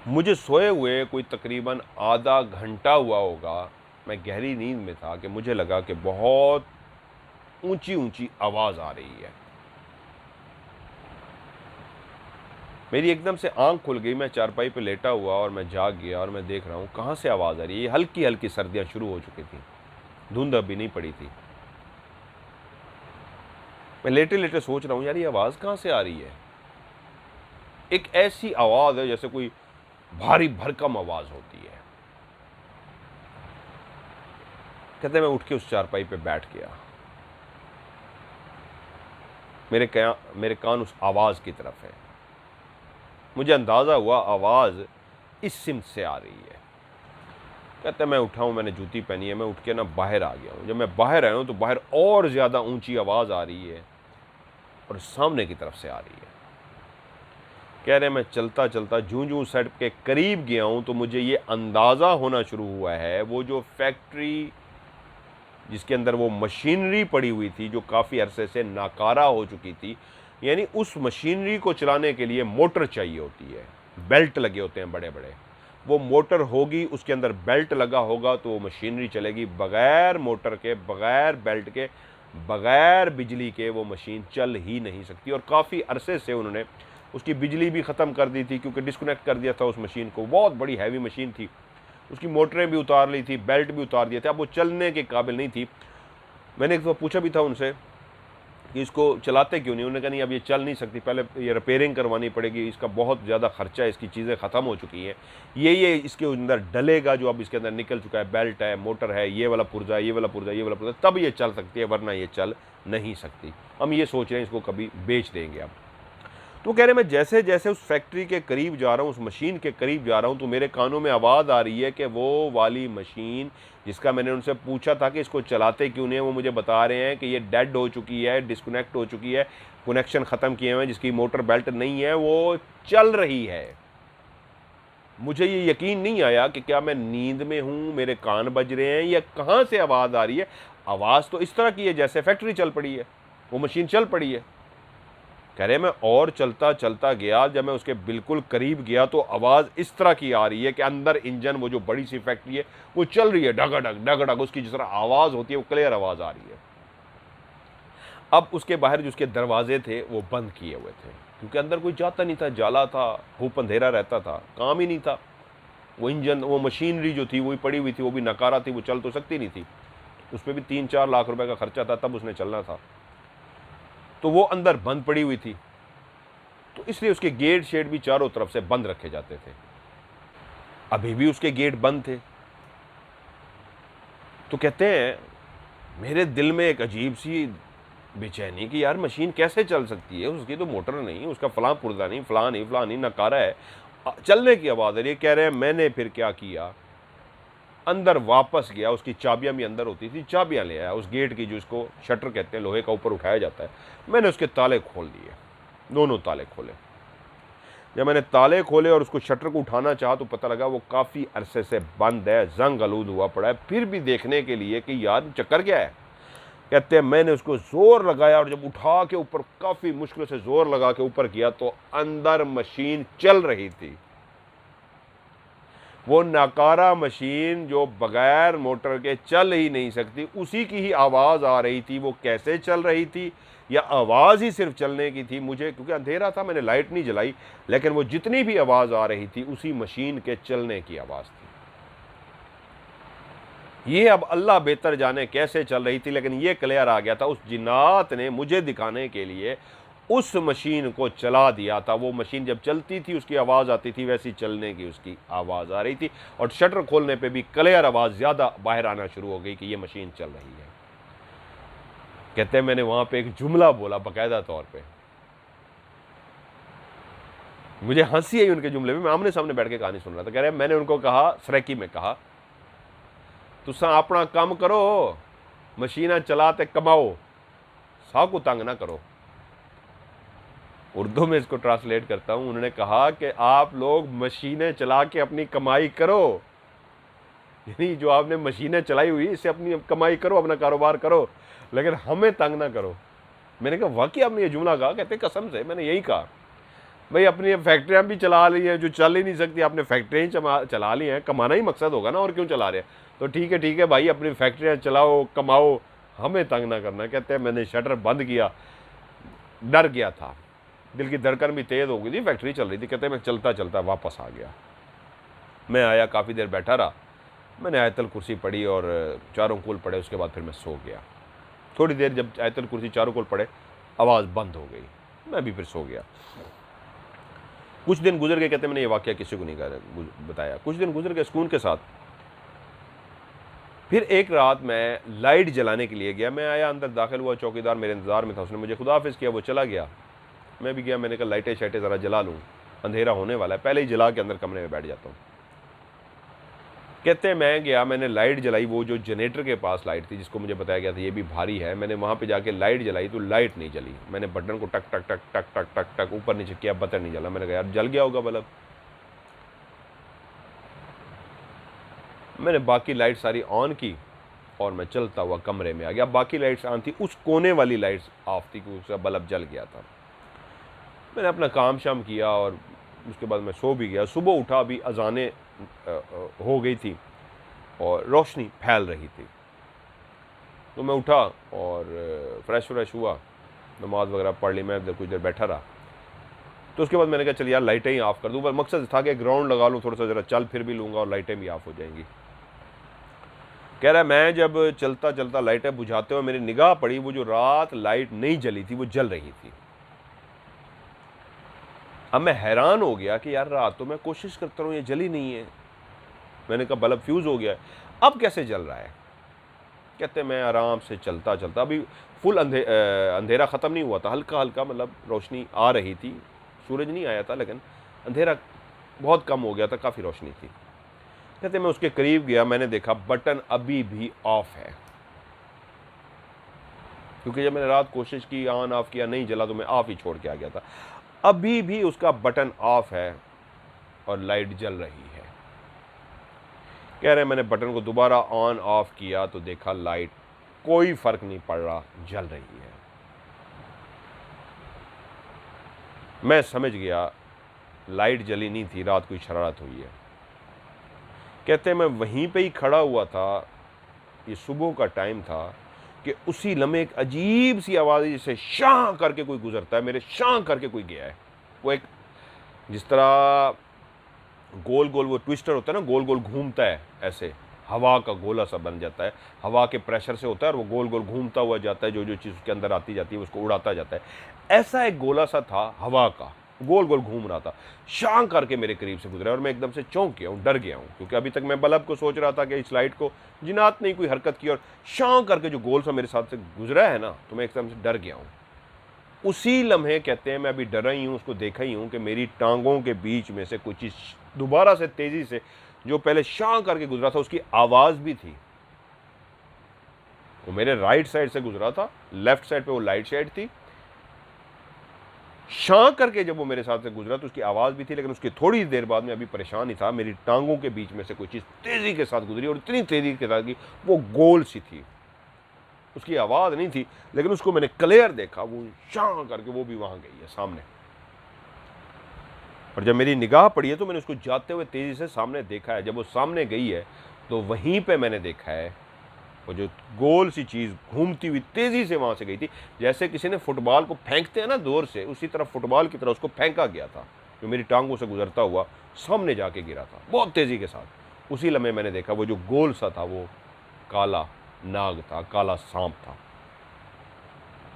मुझे सोए हुए कोई तकरीबन आधा घंटा हुआ होगा, मैं गहरी नींद में था कि मुझे लगा कि बहुत ऊंची ऊंची आवाज़ आ रही है। मेरी एकदम से आंख खुल गई, मैं चारपाई पे लेटा हुआ और मैं जाग गया और मैं देख रहा हूँ कहाँ से आवाज़ आ रही है। ये हल्की हल्की सर्दियाँ शुरू हो चुकी थी, धुंध अभी नहीं पड़ी थी। मैं लेटे लेटे सोच रहा हूँ यार ये आवाज़ कहाँ से आ रही है। एक ऐसी आवाज़ है जैसे कोई भारी भरकम आवाज़ होती है। कहते मैं उठ के उस चारपाई पे बैठ गया। मेरे कान उस आवाज़ की तरफ है। मुझे अंदाज़ा हुआ आवाज़ इस सिमत से आ रही है। कहते मैं उठा हूँ, मैंने जूती पहनी है, मैं उठ के ना बाहर आ गया हूँ। जब मैं बाहर आया हूँ तो बाहर और ज़्यादा ऊंची आवाज़ आ रही है और सामने की तरफ से आ रही है। कह रहे मैं चलता चलता जूं जूं सड़क के करीब गया हूँ तो मुझे ये अंदाज़ा होना शुरू हुआ है वो जो फैक्ट्री जिसके अंदर वो मशीनरी पड़ी हुई थी जो काफ़ी अरसे से नाकारा हो चुकी थी, यानी उस मशीनरी को चलाने के लिए मोटर चाहिए होती है, बेल्ट लगे होते हैं बड़े बड़े। वो मोटर होगी, उसके अंदर बेल्ट लगा होगा तो वो मशीनरी चलेगी। बग़ैर मोटर के, बग़ैर बेल्ट के, बग़ैर बिजली के वो मशीन चल ही नहीं सकती। और काफ़ी अरसे से उन्होंने उसकी बिजली भी ख़त्म कर दी थी क्योंकि डिस्कनेक्ट कर दिया था उस मशीन को। बहुत बड़ी हैवी मशीन थी, उसकी मोटरें भी उतार ली थी, बेल्ट भी उतार दिए थे, अब वो चलने के काबिल नहीं थी। मैंने एक दफ़ा पूछा भी था उनसे कि इसको चलाते क्यों नहीं। उन्होंने कहा नहीं अब ये चल नहीं सकती, पहले ये रिपेयरिंग करवानी पड़ेगी, इसका बहुत ज़्यादा खर्चा है, इसकी चीज़ें ख़त्म हो चुकी हैं। ये इसके अंदर डलेगा जो अब इसके अंदर निकल चुका है, बेल्ट है, मोटर है, ये वाला पुर्जा, ये वाला पुर्जा, ये वाला पुर्जा, तब ये चल सकती है, वरना ये चल नहीं सकती। हम ये सोच रहे हैं इसको कभी बेच देंगे अब। तो कह रहे मैं जैसे जैसे उस फैक्ट्री के करीब जा रहा हूँ, उस मशीन के करीब जा रहा हूँ, तो मेरे कानों में आवाज़ आ रही है कि वो वाली मशीन जिसका मैंने उनसे पूछा था कि इसको चलाते क्यों नहीं है, वो मुझे बता रहे हैं कि ये डेड हो चुकी है, डिस्कनेक्ट हो चुकी है, कनेक्शन ख़त्म किए हुए हैं, जिसकी मोटर बेल्ट नहीं है, वो चल रही है। मुझे ये यकीन नहीं आया कि क्या मैं नींद में हूँ, मेरे कान बज रहे हैं, या कहाँ से आवाज़ आ रही है। आवाज़ तो इस तरह की है जैसे फैक्ट्री चल पड़ी है, वो मशीन चल पड़ी है। कह रहे मैं और चलता चलता गया, जब मैं उसके बिल्कुल करीब गया तो आवाज़ इस तरह की आ रही है कि अंदर इंजन, वो जो बड़ी सी फैक्ट्री है वो चल रही है, डगाडग डगाडग, उसकी जिस तरह आवाज़ होती है वो क्लियर आवाज़ आ रही है। अब उसके बाहर जो उसके दरवाजे थे वो बंद किए हुए थे क्योंकि अंदर कोई जाता नहीं था, जाला था, खूब अंधेरा रहता था, काम ही नहीं था। वो इंजन, वो मशीनरी जो थी वही पड़ी हुई थी, वो भी नकारा थी, वो चल तो सकती नहीं थी। उस पर भी 3-4 लाख रुपए का खर्चा था, तब उसने चलना था। तो वो अंदर बंद पड़ी हुई थी। तो इसलिए उसके गेट शेड भी चारों तरफ से बंद रखे जाते थे। अभी भी उसके गेट बंद थे। तो कहते हैं मेरे दिल में एक अजीब सी बेचैनी कि यार मशीन कैसे चल सकती है, उसकी तो मोटर नहीं, उसका फलां पुर्जा नहीं, फलां नहीं, नकारा है, चलने की आवाज़ आ रही है। कह रहे हैं मैंने फिर क्या किया, अंदर वापस गया, उसकी चाबियां भी अंदर होती थी, चाबियां ले आया उस गेट की, जो इसको शटर कहते हैं, लोहे का ऊपर उठाया जाता है। मैंने उसके ताले खोल दिए, दोनों ताले खोले। जब मैंने ताले खोले और उसको शटर को उठाना चाहा तो पता लगा वो काफ़ी अरसे से बंद है, जंग आलूद हुआ पड़ा है। फिर भी देखने के लिए कि यार चक्कर क्या है, कहते हैं मैंने उसको ज़ोर लगाया और जब उठा के ऊपर काफ़ी मुश्किल से ज़ोर लगा के ऊपर किया तो अंदर मशीन चल रही थी। वो नकारा मशीन जो बगैर मोटर के चल ही नहीं सकती, उसी की ही आवाज़ आ रही थी। वो कैसे चल रही थी या आवाज़ ही सिर्फ चलने की थी, मुझे क्योंकि अंधेरा था, मैंने लाइट नहीं जलाई, लेकिन वो जितनी भी आवाज़ आ रही थी उसी मशीन के चलने की आवाज़ थी। ये अब अल्लाह बेहतर जाने कैसे चल रही थी, लेकिन ये क्लियर आ गया था, उस जिन्नात ने मुझे दिखाने के लिए उस मशीन को चला दिया था। वो मशीन जब चलती थी उसकी आवाज़ आती थी, वैसी चलने की उसकी आवाज़ आ रही थी। और शटर खोलने पे भी क्लियर आवाज़ ज़्यादा बाहर आना शुरू हो गई कि ये मशीन चल रही है। कहते हैं मैंने वहाँ पे एक जुमला बोला बाकायदा तौर पे, मुझे हंसी आई उनके जुमले में। मैं आमने सामने बैठ के कहानी सुन रहा था। कह रहे मैंने उनको कहा, सराइकी में कहा, तुसा अपना काम करो, मशीना चलाते कमाओ, साकू तंग ना करो। उर्दू में इसको ट्रांसलेट करता हूं। उन्होंने कहा कि आप लोग मशीनें चला के अपनी कमाई करो, यानी जो आपने मशीनें चलाई हुई इससे अपनी कमाई करो, अपना कारोबार करो, लेकिन हमें तंग ना करो। मैंने कहा वाकई आपने ये जुमला कहा? कहते कसम से मैंने यही कहा। भाई अपनी फैक्ट्रियां भी चला ली हैं, जो चल ही नहीं सकती आपने फैक्ट्रियां चला ली हैं, कमाना ही मकसद होगा ना, और क्यों चला रहे हैं? तो ठीक है भाई, अपनी फैक्ट्रियां चलाओ, कमाओ, हमें तंग ना करना। कहते हैं मैंने शटर बंद किया, डर गया था, दिल की धड़कन भी तेज़ हो गई थी, फैक्ट्री चल रही थी। कहते हैं मैं चलता चलता वापस आ गया। मैं आया, काफ़ी देर बैठा रहा, मैंने आयतल कुर्सी पढ़ी और चारों कुल पढ़े। उसके बाद फिर मैं सो गया। थोड़ी देर जब आयतल कुर्सी चारों कुल पढ़े, आवाज़ बंद हो गई, मैं भी फिर सो गया। कुछ दिन गुजर गए। कहते मैंने ये वाक़या किसी को नहीं बताया। कुछ दिन गुजर गए सुकून के साथ। फिर एक रात मैं लाइट जलाने के लिए गया। मैं आया, अंदर दाखिल हुआ, चौकीदार मेरे इंतज़ार में था, उसने मुझे खुदाफिज़ किया, वो चला गया। मैं भी गया, मैंने कहा लाइटें शाइटें ज़रा जला लूँ, अंधेरा होने वाला है, पहले ही जला के अंदर कमरे में बैठ जाता हूँ। कहते हैं मैं गया, मैंने लाइट जलाई, वो जो जनरेटर के पास लाइट थी जिसको मुझे बताया गया था ये भी भारी है, मैंने वहाँ पे जाके लाइट जलाई तो लाइट नहीं जली। मैंने बटन को टक टक टक टक टक टक टक ऊपर नीचे किया, बटन नहीं जला। मैंने कहा यार जल गया होगा बल्ब। मैंने बाकी लाइट सारी ऑन की और मैं चलता हुआ कमरे में आ गया। बाकी लाइट्स ऑन थी, उस कोने वाली लाइट्स ऑफ थी क्योंकि उसका बल्ब जल गया था। मैंने अपना काम शाम किया और उसके बाद मैं सो भी गया। सुबह उठा, अभी अजानें हो गई थी और रोशनी फैल रही थी। तो मैं उठा और फ्रेश हुआ, नमाज वगैरह पढ़ ली। मैं कुछ देर बैठा रहा, तो उसके बाद मैंने कहा चल यार लाइटें ही ऑफ़ कर दूँ। पर मकसद था कि ग्राउंड लगा लूँ, थोड़ा सा ज़रा चल फिर भी लूँगा और लाइटें भी ऑफ़ हो जाएंगी। कह रहा है मैं जब चलता चलता लाइटें बुझाते हुए मेरी निगाह पड़ी, वो जो रात लाइट नहीं जली थी वो जल रही थी। अब मैं हैरान हो गया कि यार रात तो मैं कोशिश करता हूँ, ये जली नहीं है। मैंने कहा बल्ब फ्यूज़ हो गया है, अब कैसे जल रहा है? कहते मैं आराम से चलता चलता, अभी फुल अंधेरा ख़त्म नहीं हुआ था, हल्का हल्का मतलब रोशनी आ रही थी, सूरज नहीं आया था लेकिन अंधेरा बहुत कम हो गया था, काफ़ी रोशनी थी। कहते मैं उसके करीब गया, मैंने देखा बटन अभी भी ऑफ है, क्योंकि जब मैंने रात कोशिश की, ऑन ऑफ किया, नहीं जला तो मैं ऑफ ही छोड़ के आ गया था। अभी भी उसका बटन ऑफ है और लाइट जल रही है। कह रहे मैंने बटन को दोबारा ऑन ऑफ किया तो देखा लाइट कोई फर्क नहीं पड़ रहा, जल रही है। मैं समझ गया लाइट जली नहीं थी, रात कोई शरारत हुई है। कहते मैं वहीं पे ही खड़ा हुआ था, ये सुबह का टाइम था, कि उसी लम्हे एक अजीब सी आवाज़ जैसे शां करके कोई गुजरता है, मेरे शां करके कोई गया है। वो एक जिस तरह गोल गोल वो ट्विस्टर होता है ना, गोल गोल घूमता है, ऐसे हवा का गोला सा बन जाता है, हवा के प्रेशर से होता है और वो गोल गोल घूमता हुआ जाता है, जो जो चीज़ उसके अंदर आती जाती है उसको उड़ाता जाता है। ऐसा एक गोला सा था हवा का, गोल गोल घूम रहा था, शां करके मेरे करीब से गुजरा और मैं एकदम से चौंक गया हूँ, डर गया हूँ, क्योंकि अभी तक मैं बल्ब को सोच रहा था कि इस लाइट को जिन्नात ने कोई हरकत की, और शां करके जो गोल सा मेरे साथ से गुजरा है ना, तो मैं एकदम से डर गया हूँ। उसी लम्हे कहते हैं मैं अभी डरा ही हूँ, उसको देखा ही हूँ कि मेरी टांगों के बीच में से कोई चीज़ दोबारा से तेज़ी से, जो पहले शां करके गुजरा था उसकी आवाज़ भी थी, वो मेरे राइट साइड से गुजरा था, लेफ्ट साइड पे वो लाइट शेड थी, शां करके जब वो मेरे साथ से गुजरा तो उसकी आवाज़ भी थी, लेकिन उसकी थोड़ी देर बाद में अभी परेशान ही था, मेरी टांगों के बीच में से कोई चीज़ तेज़ी के साथ गुजरी और इतनी तेज़ी के साथ कि वो गोल सी थी, उसकी आवाज़ नहीं थी, लेकिन उसको मैंने क्लियर देखा, वो शां करके वो भी वहाँ गई है सामने। और जब मेरी निगाह पड़ी है तो मैंने उसको जाते हुए तेज़ी से सामने देखा है। जब वो सामने गई है तो वहीं पे मैंने देखा है वो जो गोल सी चीज़ घूमती हुई तेज़ी से वहाँ से गई थी, जैसे किसी ने फुटबॉल को फेंकते हैं ना जोर से, उसी तरह फुटबॉल की तरह उसको फेंका गया था, जो मेरी टांगों से गुजरता हुआ सामने जाके गिरा था बहुत तेज़ी के साथ। उसी लम्हे मैंने देखा वो जो गोल सा था वो काला नाग था, काला सांप था,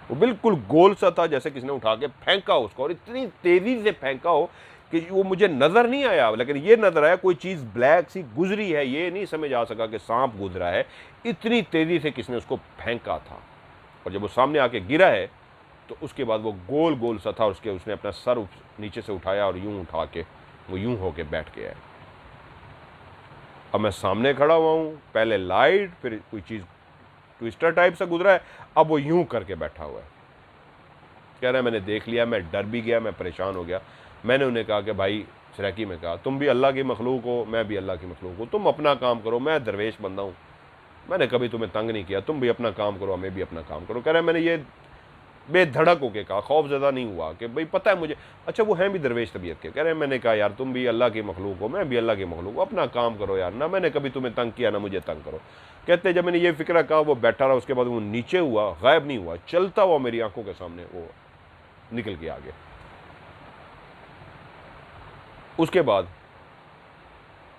वो बिल्कुल गोल सा था, जैसे किसी ने उठा के फेंका उसको, और इतनी तेज़ी से फेंका हो कि वो मुझे नज़र नहीं आया, लेकिन ये नज़र आया कोई चीज़ ब्लैक सी गुजरी है, ये नहीं समझ आ सका कि सांप गुजरा है, इतनी तेज़ी से किसने उसको फेंका था। और जब वो सामने आके गिरा है तो उसके बाद वो गोल गोल सा था, उसने अपना सर नीचे से उठाया और यूं उठा के वो यूं होके बैठ गया है। अब मैं सामने खड़ा हुआ हूँ, पहले लाइट, फिर कोई चीज़ ट्विस्टर टाइप से गुजरा है, अब वो यूं करके बैठा हुआ है। कह रहा है मैंने देख लिया, मैं डर भी गया, मैं परेशान हो गया। मैंने उन्हें कहा कि भाई, सराकी में कहा, तुम भी अल्लाह की मखलूक हो, मैं भी अल्लाह की मखलूक हूँ, तुम अपना काम करो, मैं दरवेश बंदा हूँ, मैंने कभी तुम्हें तंग नहीं किया, तुम भी अपना काम करो, हमें भी अपना काम करो। कह रहा है मैंने ये बेधड़क होके कहा, खौफ ज़्यादा नहीं हुआ कि भाई पता है मुझे, अच्छा वो हैं भी दरवेश तबीयत के। कह रहे हैं मैंने कहा यार तुम भी अल्लाह की मखलूक हो, मैं भी अल्लाह की मखलूक हूँ, अपना काम करो यार, ना मैंने कभी तुम्हें तंग किया ना मुझे तंग करो। कहते जब मैंने ये फिक्रा कहा वो बैठा रहा, उसके बाद वो नीचे हुआ, गायब नहीं हुआ, चलता हुआ मेरी आंखों के सामने वो निकल के आगे। उसके बाद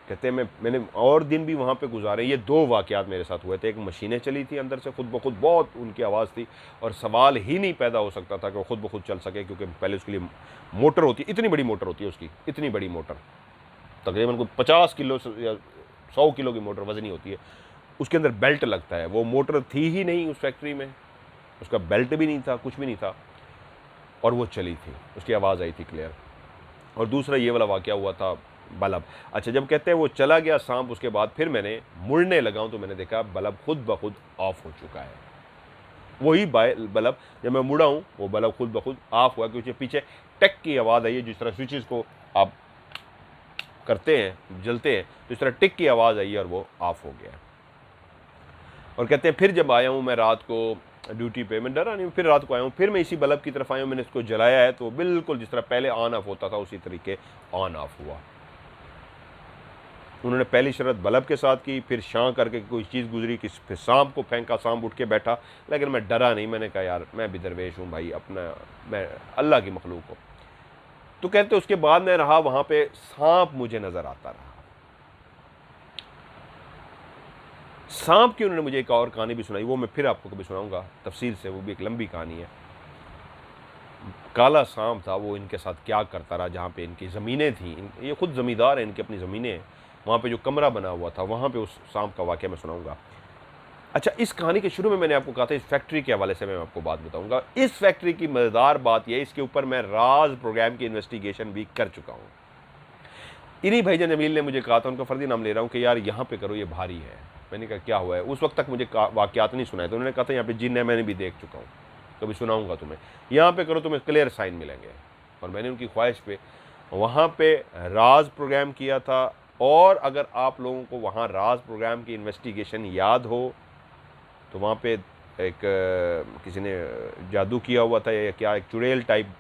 कहते हैं मैंने और दिन भी वहाँ पे गुजारे। ये दो वाक़यात मेरे साथ हुए थे। एक मशीनें चली थी अंदर से खुद ब खुद, बहुत उनकी आवाज़ थी और सवाल ही नहीं पैदा हो सकता था कि वो खुद ब खुद चल सके, क्योंकि पहले उसके लिए मोटर होती है, इतनी बड़ी मोटर होती है उसकी, इतनी बड़ी मोटर, तकरीबन कोई 50 किलो या 100 किलो की मोटर वज़नी होती है। उसके अंदर बेल्ट लगता है, वो मोटर थी ही नहीं उस फैक्ट्री में, उसका बेल्ट भी नहीं था, कुछ भी नहीं था, और वो चली थी, उसकी आवाज़ आई थी क्लियर। और दूसरा ये वाला वाक़या हुआ था बल्ब। अच्छा, जब कहते हैं वो चला गया सांप, उसके बाद फिर मैंने मुड़ने लगा हूँ तो मैंने देखा बल्ब खुद ब खुद ऑफ हो चुका है। वही बल्ब, जब मैं मुड़ा हूँ वो बल्ब खुद ब खुद ऑफ हुआ, क्योंकि पीछे टेक की आवाज़ आई है, जिस तरह स्विचेस को आप करते हैं जलते हैं तो इस तरह टिक की आवाज़ आई है और वो ऑफ हो गया। और कहते हैं फिर जब आया हूँ मैं रात को ड्यूटी पे, मैं डरा नहीं, फिर रात को आया हूँ, फिर मैं इसी बल्ब की तरफ आया हूँ, मैंने इसको जलाया है तो बिल्कुल जिस तरह पहले ऑन ऑफ होता था उसी तरीके ऑन ऑफ हुआ। उन्होंने पहली शर्त बल्ब के साथ की, फिर शां करके कोई चीज़ गुजरी, फिर सांप को फेंका, सांप उठ के बैठा, लेकिन मैं डरा नहीं। मैंने कहा यार मैं भी दरवेश हूँ भाई, अपना मैं अल्लाह की मखलूक हूँ। तो कहते उसके बाद मैं रहा वहाँ पे, सांप मुझे नज़र आता रहा। सांप की उन्होंने मुझे एक और कहानी भी सुनाई, वो मैं फिर आपको कभी सुनाऊंगा तफसील से, वो भी एक लंबी कहानी है। काला सांप था, वो इनके साथ क्या करता रहा, जहाँ पे इनकी ज़मीनें थी, ये खुद ज़मींदार हैं, इनकी अपनी ज़मीनें हैं, वहाँ पे जो कमरा बना हुआ था, वहाँ पे उस सांप का वाक़या मैं सुनाऊंगा। अच्छा, इस कहानी के शुरू में मैंने आपको कहा था इस फैक्ट्री के हवाले से मैं आपको बात बताऊंगा। इस फैक्ट्री की मज़ेदार बात यह है, इसके ऊपर मैं राज प्रोग्राम की इन्वेस्टिगेशन भी कर चुका हूँ। इन्हीं भाईजान जमील ने मुझे कहा था, उनका फ़र्जी नाम ले रहा हूँ, कि यार यहाँ पे करो, ये भारी है। मैंने कहा क्या हुआ है? उस वक्त तक मुझे वाक़यात नहीं सुनाए, तो उन्होंने कहा था यहाँ पे जिन है, मैंने भी देख चुका हूँ, कभी सुनाऊँगा तुम्हें, यहाँ पे करो तुम्हें क्लियर साइन मिलेंगे। और मैंने उनकी ख्वाहिश पे वहाँ पे राज प्रोग्राम किया था। और अगर आप लोगों को वहाँ राज प्रोग्राम की इन्वेस्टिगेशन याद हो तो वहाँ पे एक किसी ने जादू किया हुआ था या क्या, एक चुड़ैल टाइप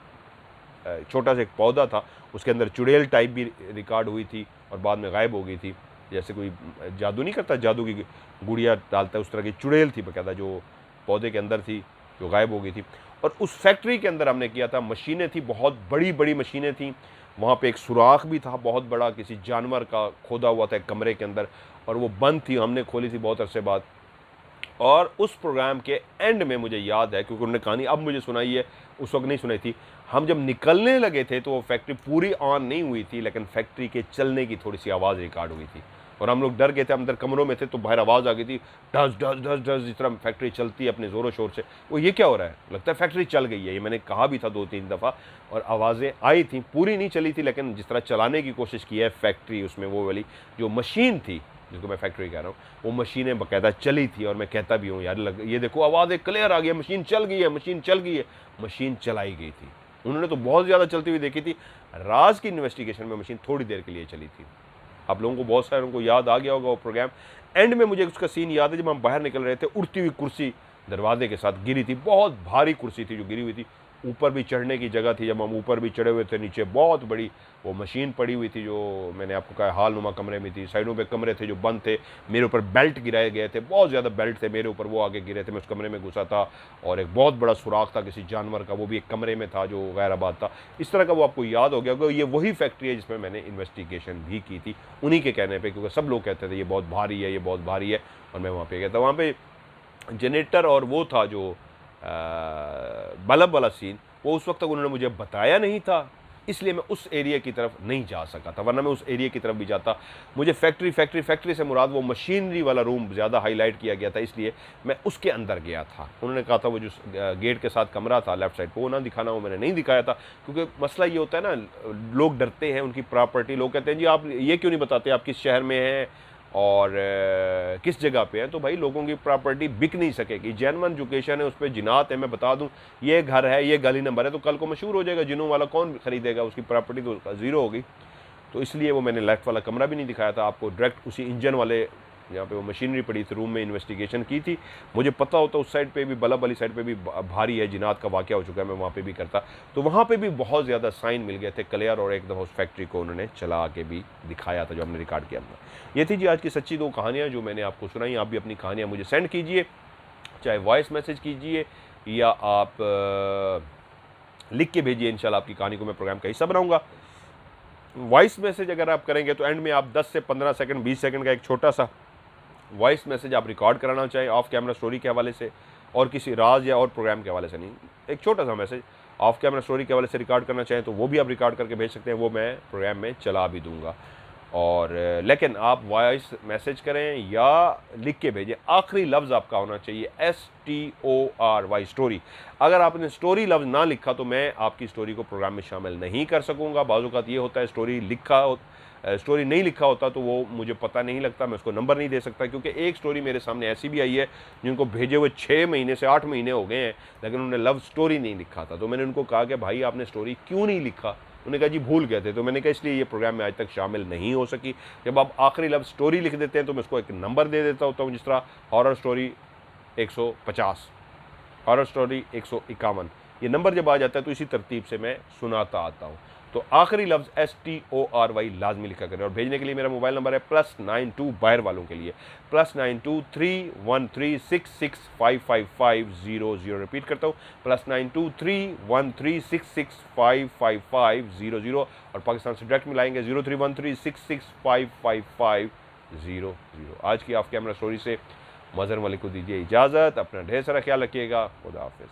छोटा सा एक पौधा था, उसके अंदर चुड़ैल टाइप भी रिकॉर्ड हुई थी और बाद में गायब हो गई थी। जैसे कोई जादू नहीं करता, जादू की गुड़िया डालता है, उस तरह की चुड़ैल थी बकायदा, जो पौधे के अंदर थी, जो गायब हो गई थी। और उस फैक्ट्री के अंदर हमने किया था, मशीनें थी, बहुत बड़ी बड़ी मशीनें थी। वहाँ पे एक सुराख भी था बहुत बड़ा, किसी जानवर का खोदा हुआ था एक कमरे के अंदर, और वो बंद थी, हमने खोली थी बहुत अरसे बाद। और उस प्रोग्राम के एंड में मुझे याद है, क्योंकि उन्होंने कहानी अब मुझे सुनाई है, उस वक्त नहीं सुनाई थी, हम जब निकलने लगे थे तो वो फैक्ट्री पूरी ऑन नहीं हुई थी, लेकिन फैक्ट्री के चलने की थोड़ी सी आवाज़ रिकॉर्ड हुई थी और हम लोग डर गए थे, अंदर कमरों में थे तो बाहर आवाज़ आ गई थी, ढस ढस ढस ढस, जिस तरह फैक्ट्री चलती है अपने ज़ोरों शोर से। वो ये क्या हो रहा है, लगता है फैक्ट्री चल गई है, ये मैंने कहा भी था 2-3 दफ़ा, और आवाज़ें आई थी, पूरी नहीं चली थी, लेकिन जिस तरह चलाने की कोशिश की है फैक्ट्री, उसमें वो वाली जो मशीन थी, जिसको मैं फैक्ट्री कह रहा हूँ, वो मशीनें बाकायदा चली थी। और मैं कहता भी हूँ यार, ये देखो आवाज़ एक क्लियर आ गई है, मशीन चल गई है, मशीन चल गई है, मशीन चलाई गई थी। उन्होंने तो बहुत ज़्यादा चलती हुई देखी थी। राज की इन्वेस्टिगेशन में मशीन थोड़ी देर के लिए चली थी। आप लोगों को बहुत सारे उनको याद आ गया होगा वो प्रोग्राम। एंड में मुझे उसका सीन याद है, जब हम बाहर निकल रहे थे, उड़ती हुई कुर्सी दरवाजे के साथ गिरी थी, बहुत भारी कुर्सी थी जो गिरी हुई थी, ऊपर भी चढ़ने की जगह थी, जब हम ऊपर भी चढ़े हुए थे, नीचे बहुत बड़ी वो मशीन पड़ी हुई थी जो मैंने आपको कहा हाल नुमा कमरे में थी, साइडों पे कमरे थे जो बंद थे, मेरे ऊपर बेल्ट गिराए गए थे, बहुत ज़्यादा बेल्ट थे मेरे ऊपर, वो आगे गिरे थे, मैं उस कमरे में घुसा था, और एक बहुत बड़ा सुराख था किसी जानवर का, वो भी एक कमरे में था जो गैराबाद था। इस तरह का वो आपको याद हो गया होगा। ये वही फैक्ट्री है जिसमें मैंने इन्वेस्टिगेशन भी की थी, उन्हीं के कहने पर, क्योंकि सब लोग कहते थे ये बहुत भारी है, ये बहुत भारी है, और मैं वहाँ पर गया था। वहाँ पर जनरेटर और वो था जो बल्ब वाला सीन, वो उस वक्त तक उन्होंने मुझे बताया नहीं था, इसलिए मैं उस एरिया की तरफ नहीं जा सका था, वरना मैं उस एरिया की तरफ भी जाता। मुझे फैक्ट्री से मुराद वो मशीनरी वाला रूम ज़्यादा हाईलाइट किया गया था, इसलिए मैं उसके अंदर गया था। उन्होंने कहा था वो जो गेट के साथ कमरा था लेफ्ट साइड पर, वो ना दिखाना, वो मैंने नहीं दिखाया था, क्योंकि मसला ये होता है ना, लोग डरते हैं उनकी प्रॉपर्टी, लोग कहते हैं जी आप ये क्यों नहीं बताते आप किस शहर में हैं और किस जगह पे है। तो भाई लोगों की प्रॉपर्टी बिक नहीं सकेगी, जेन्युइन लोकेशन है, उस पर जिनात है, मैं बता दूं ये घर है, ये गली नंबर है, तो कल को मशहूर हो जाएगा, जिनों वाला कौन खरीदेगा, उसकी प्रॉपर्टी तो ज़ीरो होगी। तो इसलिए वो मैंने लेफ्ट वाला कमरा भी नहीं दिखाया था आपको, डायरेक्ट उसी इंजन वाले जहाँ पे वो मशीनरी पड़ी थी रूम में इन्वेस्टिगेशन की थी। मुझे पता होता उस साइड पे भी, बल्ब वाली साइड पे भी भारी है, जिनात का वाक़या हो चुका है, मैं वहाँ पे भी करता, तो वहाँ पे भी बहुत ज़्यादा साइन मिल गए थे क्लियर, और एक दफ़ा उस फैक्ट्री को उन्होंने चला के भी दिखाया था जो हमने रिकॉर्ड किया था। ये थी जी आज की सच्ची 2 कहानियाँ जो मैंने आपको सुनाई। आप भी अपनी कहानियाँ मुझे सेंड कीजिए, चाहे वॉइस मैसेज कीजिए या आप लिख के भेजिए, इंशाल्लाह आपकी कहानी को मैं प्रोग्राम का हिस्सा बनाऊँगा। वॉइस मैसेज अगर आप करेंगे तो एंड में आप 10 से 15 सेकंड 20 सेकंड का एक छोटा सा वॉइस मैसेज आप रिकॉर्ड कराना चाहें ऑफ कैमरा स्टोरी के हवाले से, और किसी राज या और प्रोग्राम के हवाले से नहीं, एक छोटा सा मैसेज ऑफ कैमरा स्टोरी के हवाले से रिकॉर्ड करना चाहें तो वो भी आप रिकॉर्ड करके भेज सकते हैं, वो मैं प्रोग्राम में चला भी दूंगा। और लेकिन आप वॉइस मैसेज करें या लिख के भेजें, आखिरी लफ्ज़ आपका होना चाहिए STORY स्टोरी। अगर आपने स्टोरी लफ्ज़ ना लिखा तो मैं आपकी स्टोरी को प्रोग्राम में शामिल नहीं कर सकूँगा। बाज़ औक़ात ये होता है स्टोरी नहीं लिखा होता तो वो मुझे पता नहीं लगता, मैं उसको नंबर नहीं दे सकता, क्योंकि एक स्टोरी मेरे सामने ऐसी भी आई है जिनको भेजे हुए 6 महीने से 8 महीने हो गए हैं, लेकिन उन्होंने लव स्टोरी नहीं लिखा था। तो मैंने उनको कहा कि भाई आपने स्टोरी क्यों नहीं लिखा, उन्होंने कहा जी भूल गए थे। तो मैंने कहा इसलिए ये प्रोग्राम में आज तक शामिल नहीं हो सकी। जब आप आखिरी लव स्टोरी लिख देते हैं तो मैं उसको एक नंबर दे देता होता हूँ, जिस तरह हॉरर स्टोरी 150, हॉरर स्टोरी 151, ये नंबर जब आ जाता है तो इसी तरतीब से मैं सुनाता आता हूँ। तो आखिरी लफ्ज़ STORY लाजमी लिखा करें। और भेजने के लिए मेरा मोबाइल नंबर है +92 बाहर वालों के लिए +923136655500। रिपीट करता हूँ +923136655500, और पाकिस्तान से डायरेक्ट मिलाएंगे 031366555500। आज की ऑफ कैमरा स्टोरी से मज़हर मलिक को दीजिए इजाज़त। अपना ढेर सारा ख्याल रखिएगा। खुदा हाफिज़।